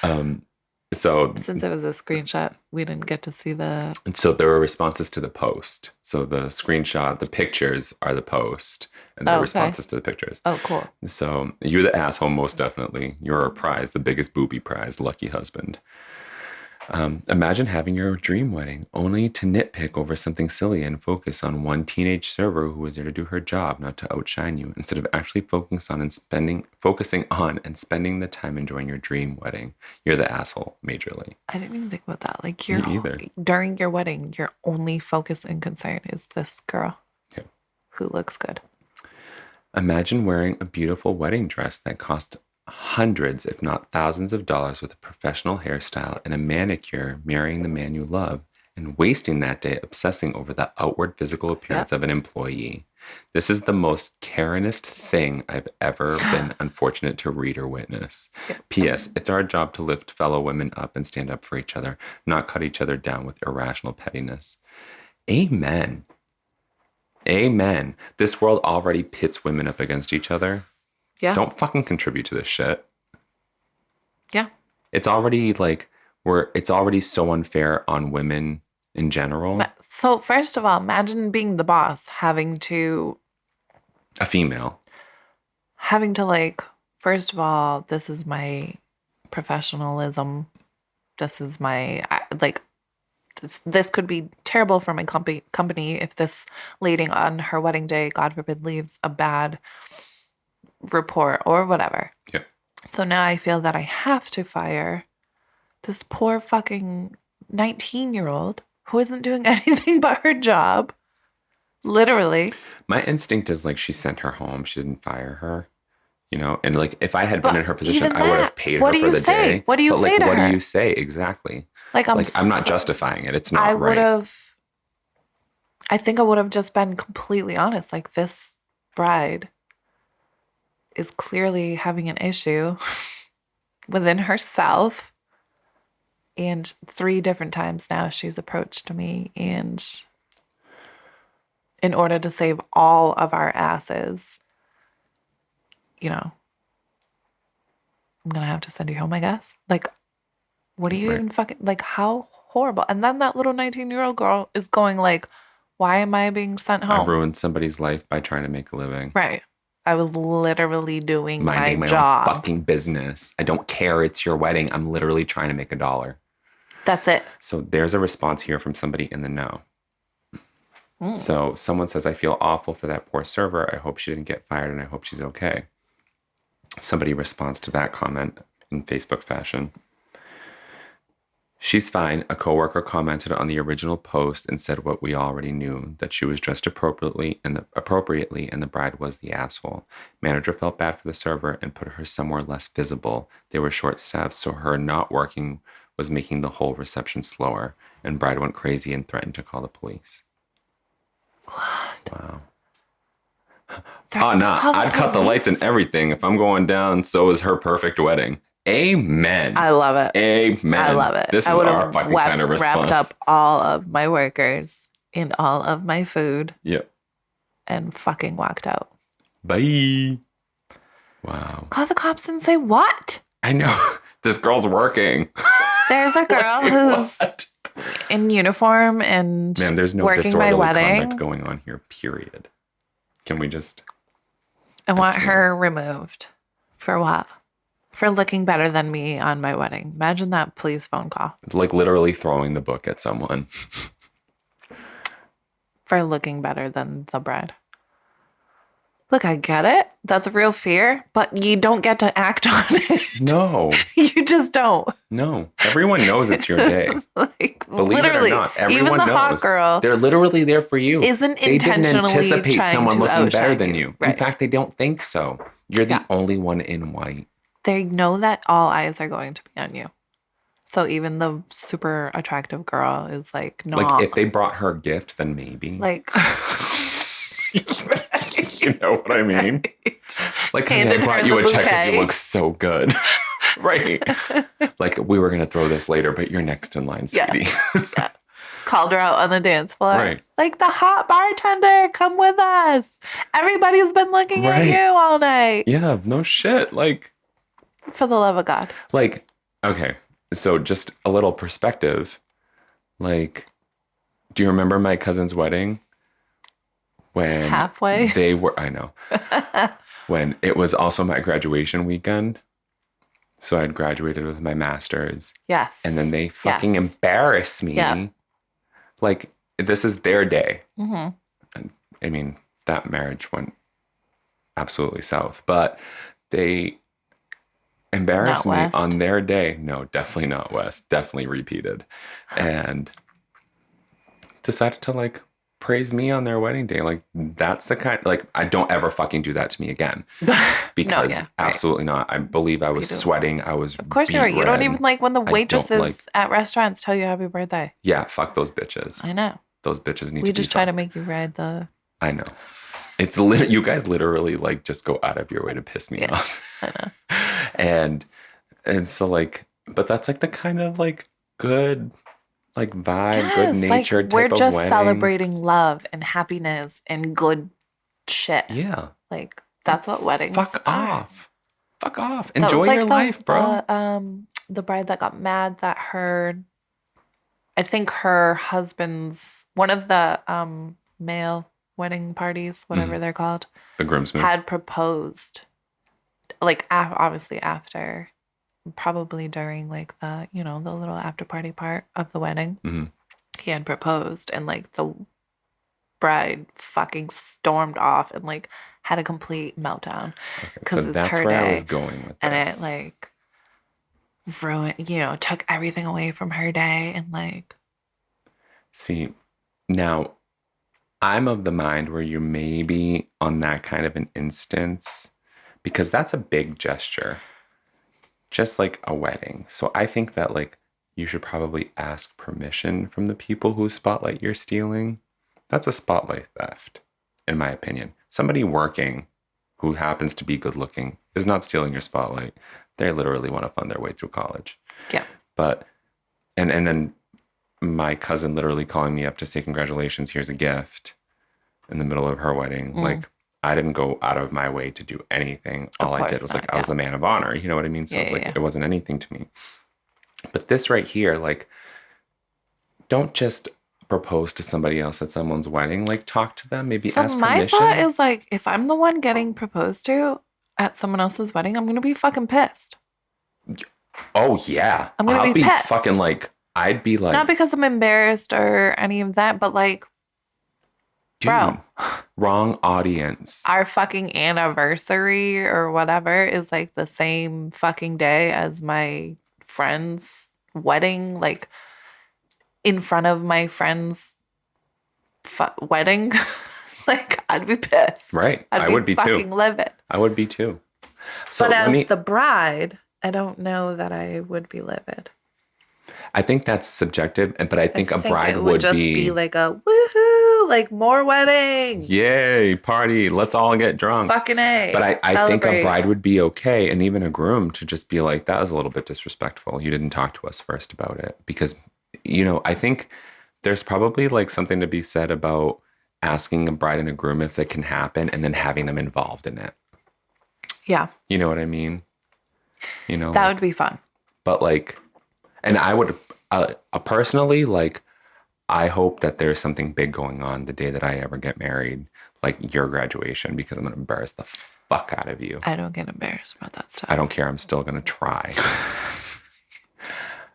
Um, so Since it was a screenshot, we didn't get to see the. so there were responses to the post. So the screenshot, the pictures are the post, and there are Oh, okay. responses to the pictures. Oh, cool. So you're the asshole, most definitely. You're our prize, the biggest booby prize, lucky husband. Imagine having your dream wedding only to nitpick over something silly and focus on one teenage server who was there to do her job, not to outshine you, instead of actually focusing on and spending the time enjoying your dream wedding. You're the asshole, majorly. I didn't even think about that. Like, Me either. during your wedding, your only focus and concern is this girl Yeah. who looks good. Imagine wearing a beautiful wedding dress that cost hundreds, if not thousands of dollars with a professional hairstyle and a manicure marrying the man you love, and wasting that day obsessing over the outward physical appearance of an employee. This is the most Karenist thing I've ever been unfortunate to read or witness. P.S. It's our job to lift fellow women up and stand up for each other, not cut each other down with irrational pettiness. Amen. Amen. This world already pits women up against each other. Yeah. Don't fucking contribute to this shit. Yeah. It's already like it's already so unfair on women in general. So first of all, imagine being the boss, having to A female. like, first of all, this is my professionalism. This is my like. This could be terrible for my company if this lady on her wedding day, God forbid, leaves a bad report or whatever. Yeah. So now I feel that I have to fire this poor fucking 19-year-old who isn't doing anything but her job. Literally. My instinct is like she sent her home. She didn't fire her. You know, and like if I had been in her position, I would have paid her for the day. What do you say to her? What do you say exactly? Like I'm not justifying it. It's not I right. I think I would have just been completely honest. Like, this bride is clearly having an issue within herself. And 3 different times now she's approached me, and in order to save all of our asses, you know, I'm gonna have to send you home, I guess. Like, what do you even fucking, like, how horrible. And then that little 19-year-old girl is going like, why am I being sent home? I ruined somebody's life by trying to make a living. Right. I was literally doing Minding my job. Own fucking business. I don't care. It's your wedding. I'm literally trying to make $1. That's it. So there's a response here from somebody in the know. So someone says, I feel awful for that poor server. I hope she didn't get fired and I hope she's okay. Somebody responds to that comment in Facebook fashion. She's fine. A coworker commented on the original post and said what we already knew, that she was dressed appropriately and the bride was the asshole. Manager felt bad for the server and put her somewhere less visible. They were short-staffed, so her not working was making the whole reception slower, and bride went crazy and threatened to call the police. What? Wow. I'd cut the lights and everything. If I'm going down, so is her perfect wedding. Amen. I love it. Amen. I love it. This is our fucking kind of response. Wrapped up all of my workers in all of my food. Yep. And fucking walked out. Bye. Wow. Call the cops and say what? I know. This girl's working. There's a girl who's in uniform and man, there's no working my wedding. Conduct going on here, period. Can we just... I want her removed. For what? For looking better than me on my wedding. Imagine that police phone call. It's like literally throwing the book at someone. For looking better than the bride. Look, I get it. That's a real fear, but you don't get to act on it. No. You just don't. No. Everyone knows it's your day. Like, believe literally, it or not, everyone even the knows. Hot girl they're literally there for you. Isn't they intentionally didn't anticipate trying someone to looking better outshine than you. you. Right. In fact, they don't think so. You're the only one in white. They know that all eyes are going to be on you. So even the super attractive girl is like, no. Like, if they brought her a gift, then maybe. Like... You know what I mean? Right. Like, honey, I Handed her brought you the a check because you bouquet. look so good. Right? Like, we were going to throw this later, but you're next in line, Yeah. sweetie. Yeah. Called her out on the dance floor. Right. Like, the hot bartender, come with us. Everybody's been looking at Right. you all night. Yeah, no shit. For the love of God. Like, okay. So just a little perspective. Like, do you remember my cousin's wedding? When Halfway. they were, I know. When it was also my graduation weekend. So I'd graduated with my master's. Yes. And then they fucking embarrassed me. Yeah. Like, this is their day. Mm-hmm. I mean, that marriage went absolutely south. But they embarrassed Not me West. on their day. No, definitely not West. Definitely repeated. And decided to, like, praise me on their wedding day. Like, that's the kind, like, I don't ever fucking do that to me again. Because absolutely not. I believe I was sweating. I was Of course you are. You don't even like when the waitresses at restaurants tell you happy birthday. Yeah, fuck those bitches. I know. Those bitches need to be We just try to make you ride the... I know. It's you guys literally, like, just go out of your way to piss me off. I know. And so, like, but that's, like, the kind of, like, good, like, vibe, good nature type of wedding. We're just celebrating love and happiness and good shit. Yeah. Like, that's what weddings Fuck are. off. Fuck off. Enjoy your life, bro. The bride that got mad that I think her husband's, one of the male wedding parties, whatever they're called, the groomsmen, had proposed, like, obviously after, probably during, like, the, you know, the little after party part of the wedding. Mm-hmm. He had proposed, and, like, the bride fucking stormed off and, like, had a complete meltdown because it's that's her where day. I was going with this. And it, like, ruined, you know, took everything away from her day. And, like, see, now I'm of the mind where you may be on that kind of an instance, because that's a big gesture, just like a wedding. So I think that, like, you should probably ask permission from the people whose spotlight you're stealing. That's a spotlight theft, in my opinion. Somebody working who happens to be good looking is not stealing your spotlight. They literally want to fund their way through college. Yeah. But, and then my cousin literally calling me up to say, congratulations, here's a gift in the middle of her wedding. Like, I didn't go out of my way to do anything. All I did was, like, I was the man of honor. You know what I mean? So it's like, it wasn't anything to me. But this right here, like, don't just propose to somebody else at someone's wedding. Like, talk to them, maybe ask permission. My thought is, like, if I'm the one getting proposed to at someone else's wedding, I'm going to be fucking pissed. Oh, yeah. I'm going to be pissed. Fucking, like, I'd be like... Not because I'm embarrassed or any of that, but, like, dude, bro. Wrong audience. Our fucking anniversary or whatever is, like, the same fucking day as my friend's wedding, like, in front of my friend's wedding. Like, I'd be pissed. Right. I would be too. Fucking livid. I would be too. So but as the bride, I don't know that I would be livid. I think that's subjective, but I think a bride would just be like a woohoo, like, more weddings. Yay, party. Let's all get drunk. Fucking A. But I think a bride would be okay, and even a groom, to just be like, that was a little bit disrespectful. You didn't talk to us first about it. Because, you know, I think there's probably, like, something to be said about asking a bride and a groom if it can happen and then having them involved in it. Yeah. You know what I mean? You know? That would be fun. But, like, and I would, personally, like, I hope that there's something big going on the day that I ever get married, like your graduation, because I'm going to embarrass the fuck out of you. I don't get embarrassed about that stuff. I don't care. I'm still going to try.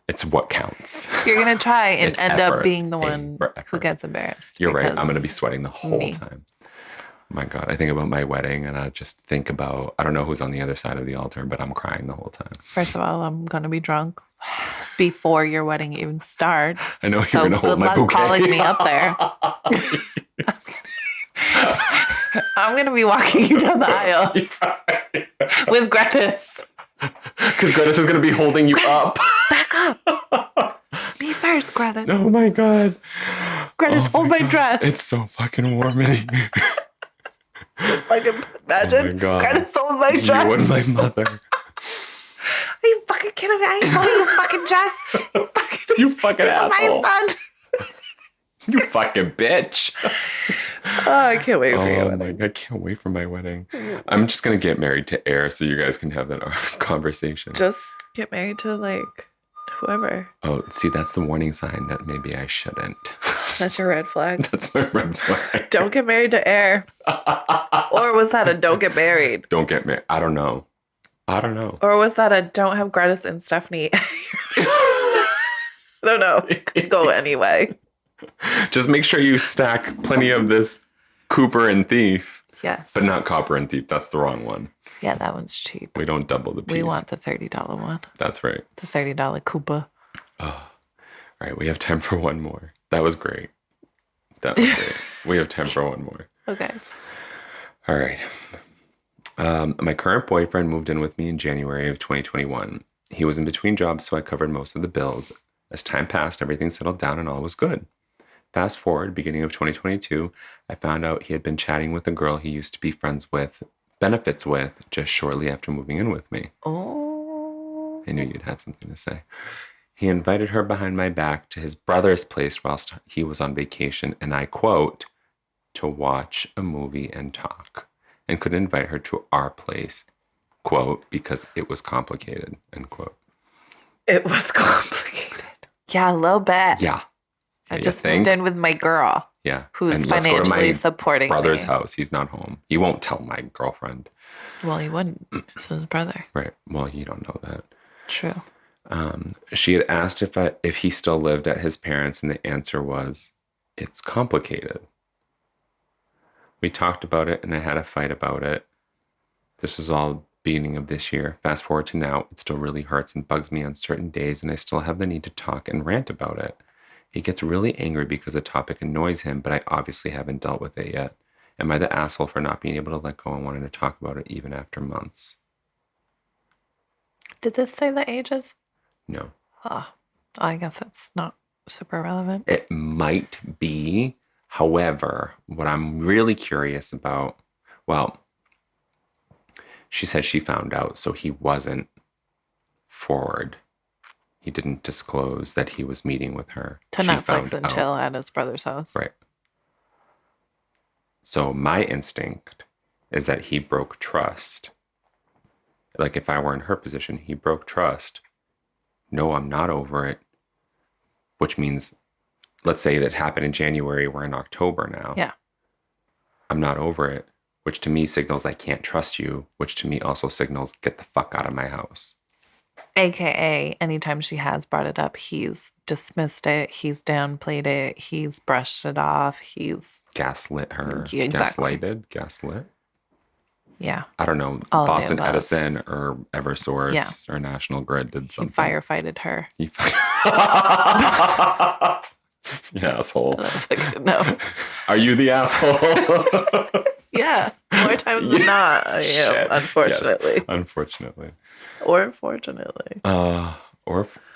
It's what counts. You're going to try and end up being the one who gets embarrassed. You're right. I'm going to be sweating the whole time. My God, I think about my wedding and I just think about, I don't know who's on the other side of the altar, but I'm crying the whole time. First of all, I'm going to be drunk before your wedding even starts. I know you're going to hold my bouquet. Calling me up there. I'm going to be walking you down the aisle with Gretis. Because Gretis is going to be holding you up. Back up. Me first, Gretis. Oh my God. Gretis, hold my dress. It's so fucking warm in here. Fucking imagine. Oh my God. Greta sold my dress. You and my mother. Are you fucking kidding me? I ain't sold you fucking dress. You fucking It's asshole. my son. You fucking bitch. Oh, I can't wait for your Oh wedding. my God, I can't wait for my wedding. I'm just going to get married to Air so you guys can have that conversation. Just get married to like whoever. Oh, see, that's the warning sign that maybe I shouldn't. That's your red flag. That's my red flag. Don't get married to Air. Or was that a don't get married? Don't get married. I don't know. Or was that a don't have Greta and Stephanie? I don't know. It could go anyway. Just make sure you stack plenty of this Cooper and Thief. Yes. But not Copper and Thief. That's the wrong one. Yeah, that one's cheap. We don't double the piece. We want the $30 one. That's right. The $30 Koopa. Oh. All right, we have time for one more. That was great. We have time for one more. Okay. All right. My current boyfriend moved in with me in January of 2021. He was in between jobs, so I covered most of the bills. As time passed, everything settled down and all was good. Fast forward, beginning of 2022, I found out he had been chatting with a girl he used to be benefits with, just shortly after moving in with me. Oh. I knew you'd have something to say. He invited her behind my back to his brother's place whilst he was on vacation, and I quote, to watch a movie and talk, and could invite her to our place, quote, because it was complicated, end quote. It was complicated. Yeah, a little bit. Yeah. I just moved in with my girl. Yeah. Who's and let's go to financially my supporting brother's me. house. He's not home. He won't tell my girlfriend. Well, he wouldn't. It's his brother. Right. Well, you don't know that. True. She had asked if he still lived at his parents', and the answer was, it's complicated. We talked about it, and I had a fight about it. This was all beginning of this year. Fast forward to now, it still really hurts and bugs me on certain days, and I still have the need to talk and rant about it. He gets really angry because the topic annoys him, but I obviously haven't dealt with it yet. Am I the asshole for not being able to let go and wanting to talk about it even after months? Did this say the ages? No. Oh, I guess it's not super relevant. It might be. However, what I'm really curious about, well, she says she found out, so he wasn't forward. He didn't disclose that he was meeting with her. To She Netflix found and out. chill at his brother's house. Right. So my instinct is that he broke trust. Like if I were in her position, he broke trust. No, I'm not over it. Which means, let's say that happened in January, we're in October now. Yeah. I'm not over it, which to me signals I can't trust you, which to me also signals get the fuck out of my house. AKA, anytime she has brought it up, he's dismissed it, he's downplayed it, he's brushed it off, he's Gaslit her. Yeah, exactly. Gaslit. Yeah. I don't know. All of the Boston above. Edison or Eversource or National Grid did He something. firefighted her. You asshole. I don't fucking know. Are you the asshole? Yeah. More times than not, I am, Shit. unfortunately. Yes, unfortunately. Or fortunately.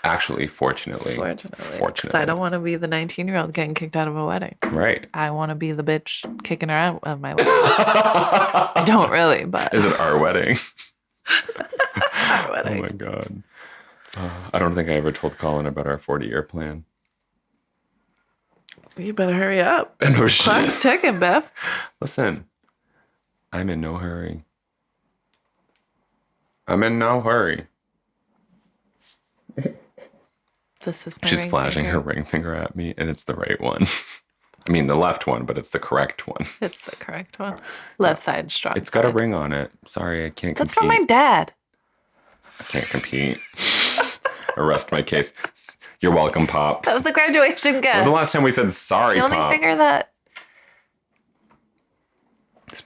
Actually, fortunately. Fortunately. 'Cause I don't want to be the 19-year-old getting kicked out of a wedding. Right. I want to be the bitch kicking her out of my wedding. I don't really, but. Is it our wedding? Our wedding. Oh my God. I don't think I ever told Colin about our 40-year plan. You better hurry up. No shit. Clock's ticking, Beth. Listen, I'm in no hurry. I'm in no hurry. This is my She's ring flashing finger. her ring finger at me, and it's the right one. I mean, the left one, but it's the correct one. It's the correct one. Left side strong. It's got a side. ring on it. Sorry, I can't That's compete. from my dad. I can't compete. Arrest my case. You're welcome, Pops. That was the graduation When gift. was the last time we said sorry, The only Pops? finger that.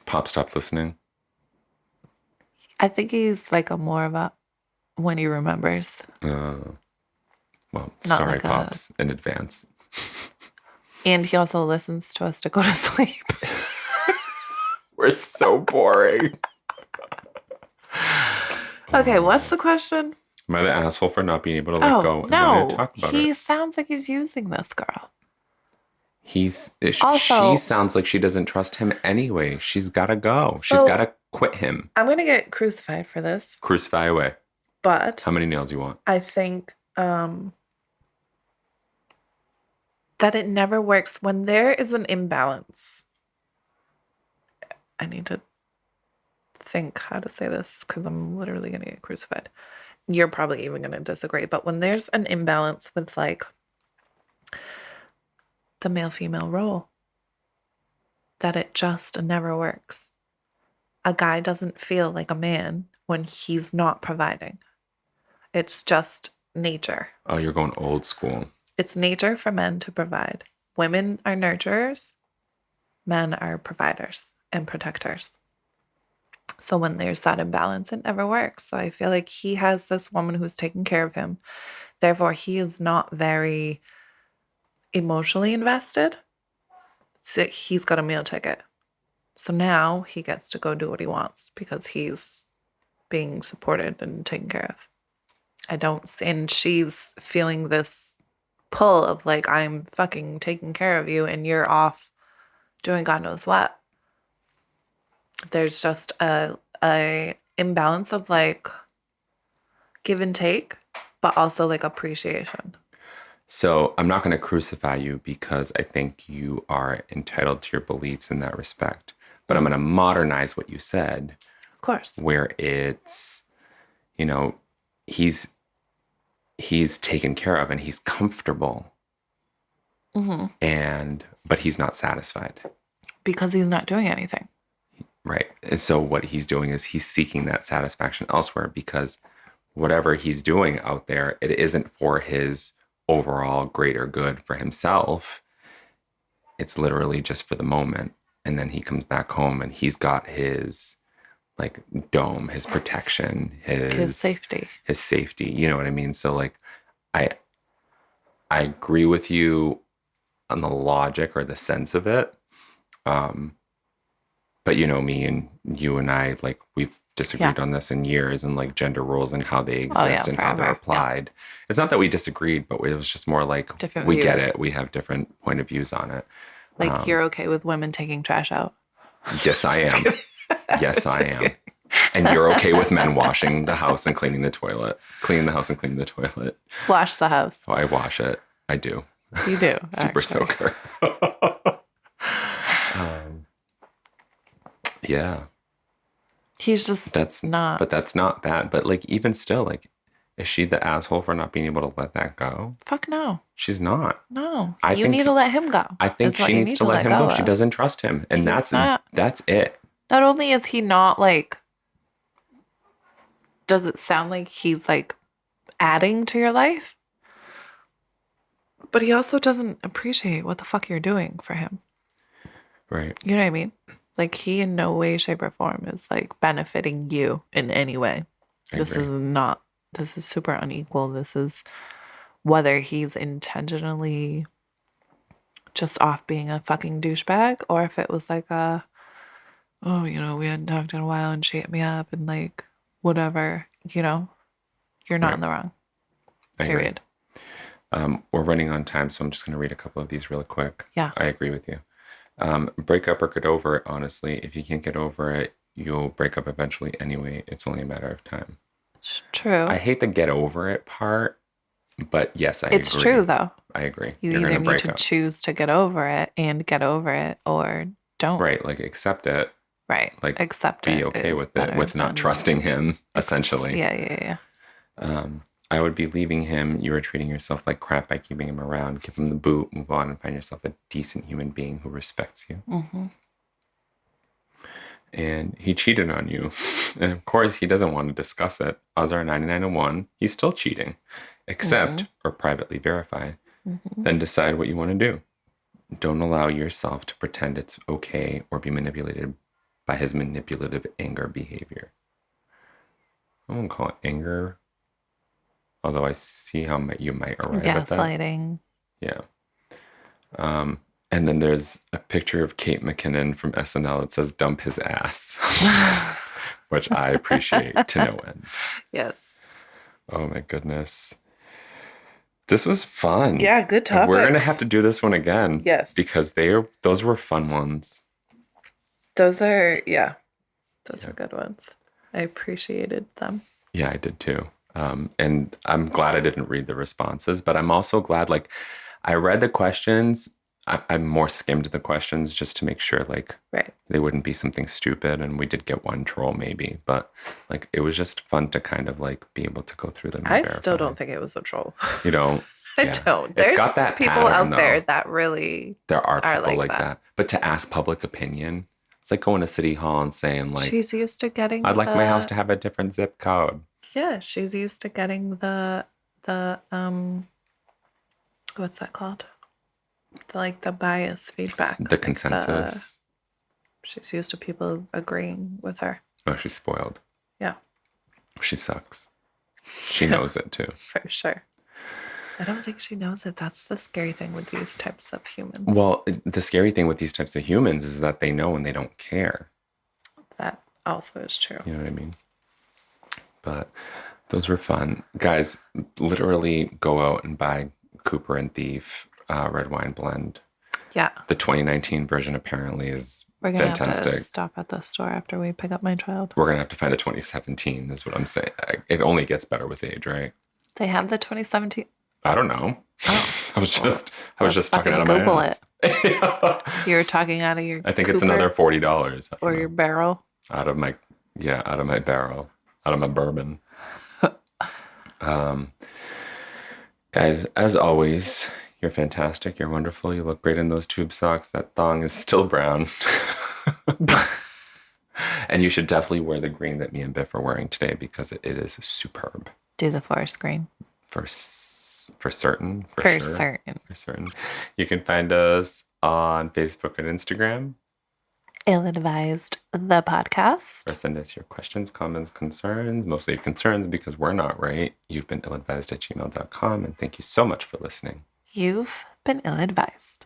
Pop stopped listening. I think he's like a more of a when he remembers. Well, Not sorry, like a- Pops, in advance. And he also listens to us to go to sleep. We're so boring. Okay, what's the question? Am I the asshole for not being able to let go Oh, and no. wanting to talk about He it? sounds like he's using this girl. She Also, sounds like she doesn't trust him anyway. She's got to go. She's got so to quit him. I'm gonna get crucified for this, Crucify away. but How many nails you want? I think that it never works when there is an imbalance. I need to think how to say this because I'm literally gonna get crucified. You're probably even gonna disagree, but when there's an imbalance with like the male female role, that it just never works. A guy doesn't feel like a man when he's not providing. It's just nature. Oh, you're going old school. It's nature for men to provide. Women are nurturers, men are providers and protectors. So when there's that imbalance, it never works. So I feel like he has this woman who's taking care of him. Therefore, he is not very emotionally invested. So he's got a meal ticket. So now he gets to go do what he wants because he's being supported and taken care of. And she's feeling this pull of like, I'm fucking taking care of you and you're off doing God knows what. There's just a imbalance of like give and take, but also like appreciation. So I'm not going to crucify you because I think you are entitled to your beliefs in that respect. But I'm going to modernize what you said, Of course. where it's, you know, he's taken care of and he's comfortable, but he's not satisfied. Because he's not doing anything. Right. And so what he's doing is he's seeking that satisfaction elsewhere because whatever he's doing out there, it isn't for his overall greater good for himself. It's literally just for the moment. And then he comes back home and he's got his like dome, his protection, His safety. his safety. You know what I mean? So like I I agree with you on the logic or the sense of it. But you know me and you and I, like we've disagreed on this in years and like gender roles and how they exist and how they're applied. It's not that we disagreed, but it was just more like Different we views. get it. We have different point of views on it. Like you're okay with women taking trash out. Yes, I am. Yes, I am. And you're okay with men washing the house and cleaning the toilet. Cleaning the house and cleaning the toilet. Wash the house. Oh, I wash it. I do. You do. Super actually. soaker. Yeah. He's just not. But that's not bad. But like even still, like, is she the asshole for not being able to let that go? Fuck no. She's not. No. I You think- need to let him go. I think is what she you needs need to let him go. of. She doesn't trust him. And He's that's it. Not only is he not like, does it sound like he's like adding to your life? But he also doesn't appreciate what the fuck you're doing for him. Right. You know what I mean? Like he in no way, shape, or form is like benefiting you in any way. This is super unequal. This is whether he's intentionally just off being a fucking douchebag or if it was like oh, we hadn't talked in a while and she hit me up and like whatever, you're not in the wrong. Period. We're running on time, so I'm just going to read a couple of these really quick. Yeah. I agree with you. Break up or get over it, honestly. If you can't get over it, you'll break up eventually anyway. It's only a matter of time. It's true. I hate the get over it part, but yes, I agree. It's true, though. I agree. You You're either gonna need break to up. choose to get over it or don't. Right, like accept it. Right. Like accept be it. okay is with it, better with not than- trusting him, essentially. Yeah. I would be leaving him. You are treating yourself like crap by keeping him around. Give him the boot, move on, and find yourself a decent human being who respects you. Mm-hmm. And he cheated on you. And of course, he doesn't want to discuss it. Odds are 99-1. He's still cheating. Accept or privately verify. Then decide what you want to do. Don't allow yourself to pretend it's okay or be manipulated by his manipulative anger behavior. I won't call it anger, although I see how you might arrive at that. Gaslighting. Yeah. And then there's a picture of Kate McKinnon from SNL. It says dump his ass, which I appreciate to no end. Yes. Oh my goodness. This was fun. Yeah, good And we're gonna have topics. to do this one again Yes. because those were fun ones. Those are, yeah, those Yeah. are good ones. I appreciated them. Yeah, I did too. And I'm glad I didn't read the responses, but I'm also glad like I read the questions. I'm more skimmed the questions just to make sure like Right. they wouldn't be something stupid. And we did get one troll maybe, but like it was just fun to kind of like be able to go through them and I still verify. don't think it was a troll. You know, I yeah, don't. it's There's got that people pattern out there though. that really There are are people like like that. that. But to ask public opinion, it's like going to City Hall and saying like, She's used to getting I'd like my house the to have a different zip code. yeah, she's used to getting the what's that called? The bias feedback. The Like consensus. she's used to people agreeing with her. Oh, she's spoiled. Yeah. She sucks. She knows it too. For sure. I don't think she knows it. That's the scary thing with these types of humans. Well, the scary thing with these types of humans is that they know and they don't care. That also is true. You know what I mean? But those were fun. Guys, literally go out and buy Cooper and Thief red wine blend. Yeah. The 2019 version apparently is We're gonna have to fantastic. stop at the store after we pick up my child. We're going to have to find a 2017 is what I'm saying. It only gets better with age, right? They have the 2017. I don't know. Oh, I was just let's talking out of fucking my Google ass. you were talking out of your I think it's Cooper another $40. or your barrel. Out of my barrel, out of my bourbon. Um, guys, as always, you're fantastic. You're wonderful. You look great in those tube socks. That thong is still brown. And you should definitely wear the green that me and Biff are wearing today because it is superb. Do the forest green. For certain. For For sure. certain. For certain. You can find us on Facebook and Instagram. Ill-advised the podcast. Or send us your questions, comments, concerns, mostly your concerns because we're not right. You've been illadvised@gmail.com. And thank you so much for listening. You've been ill-advised.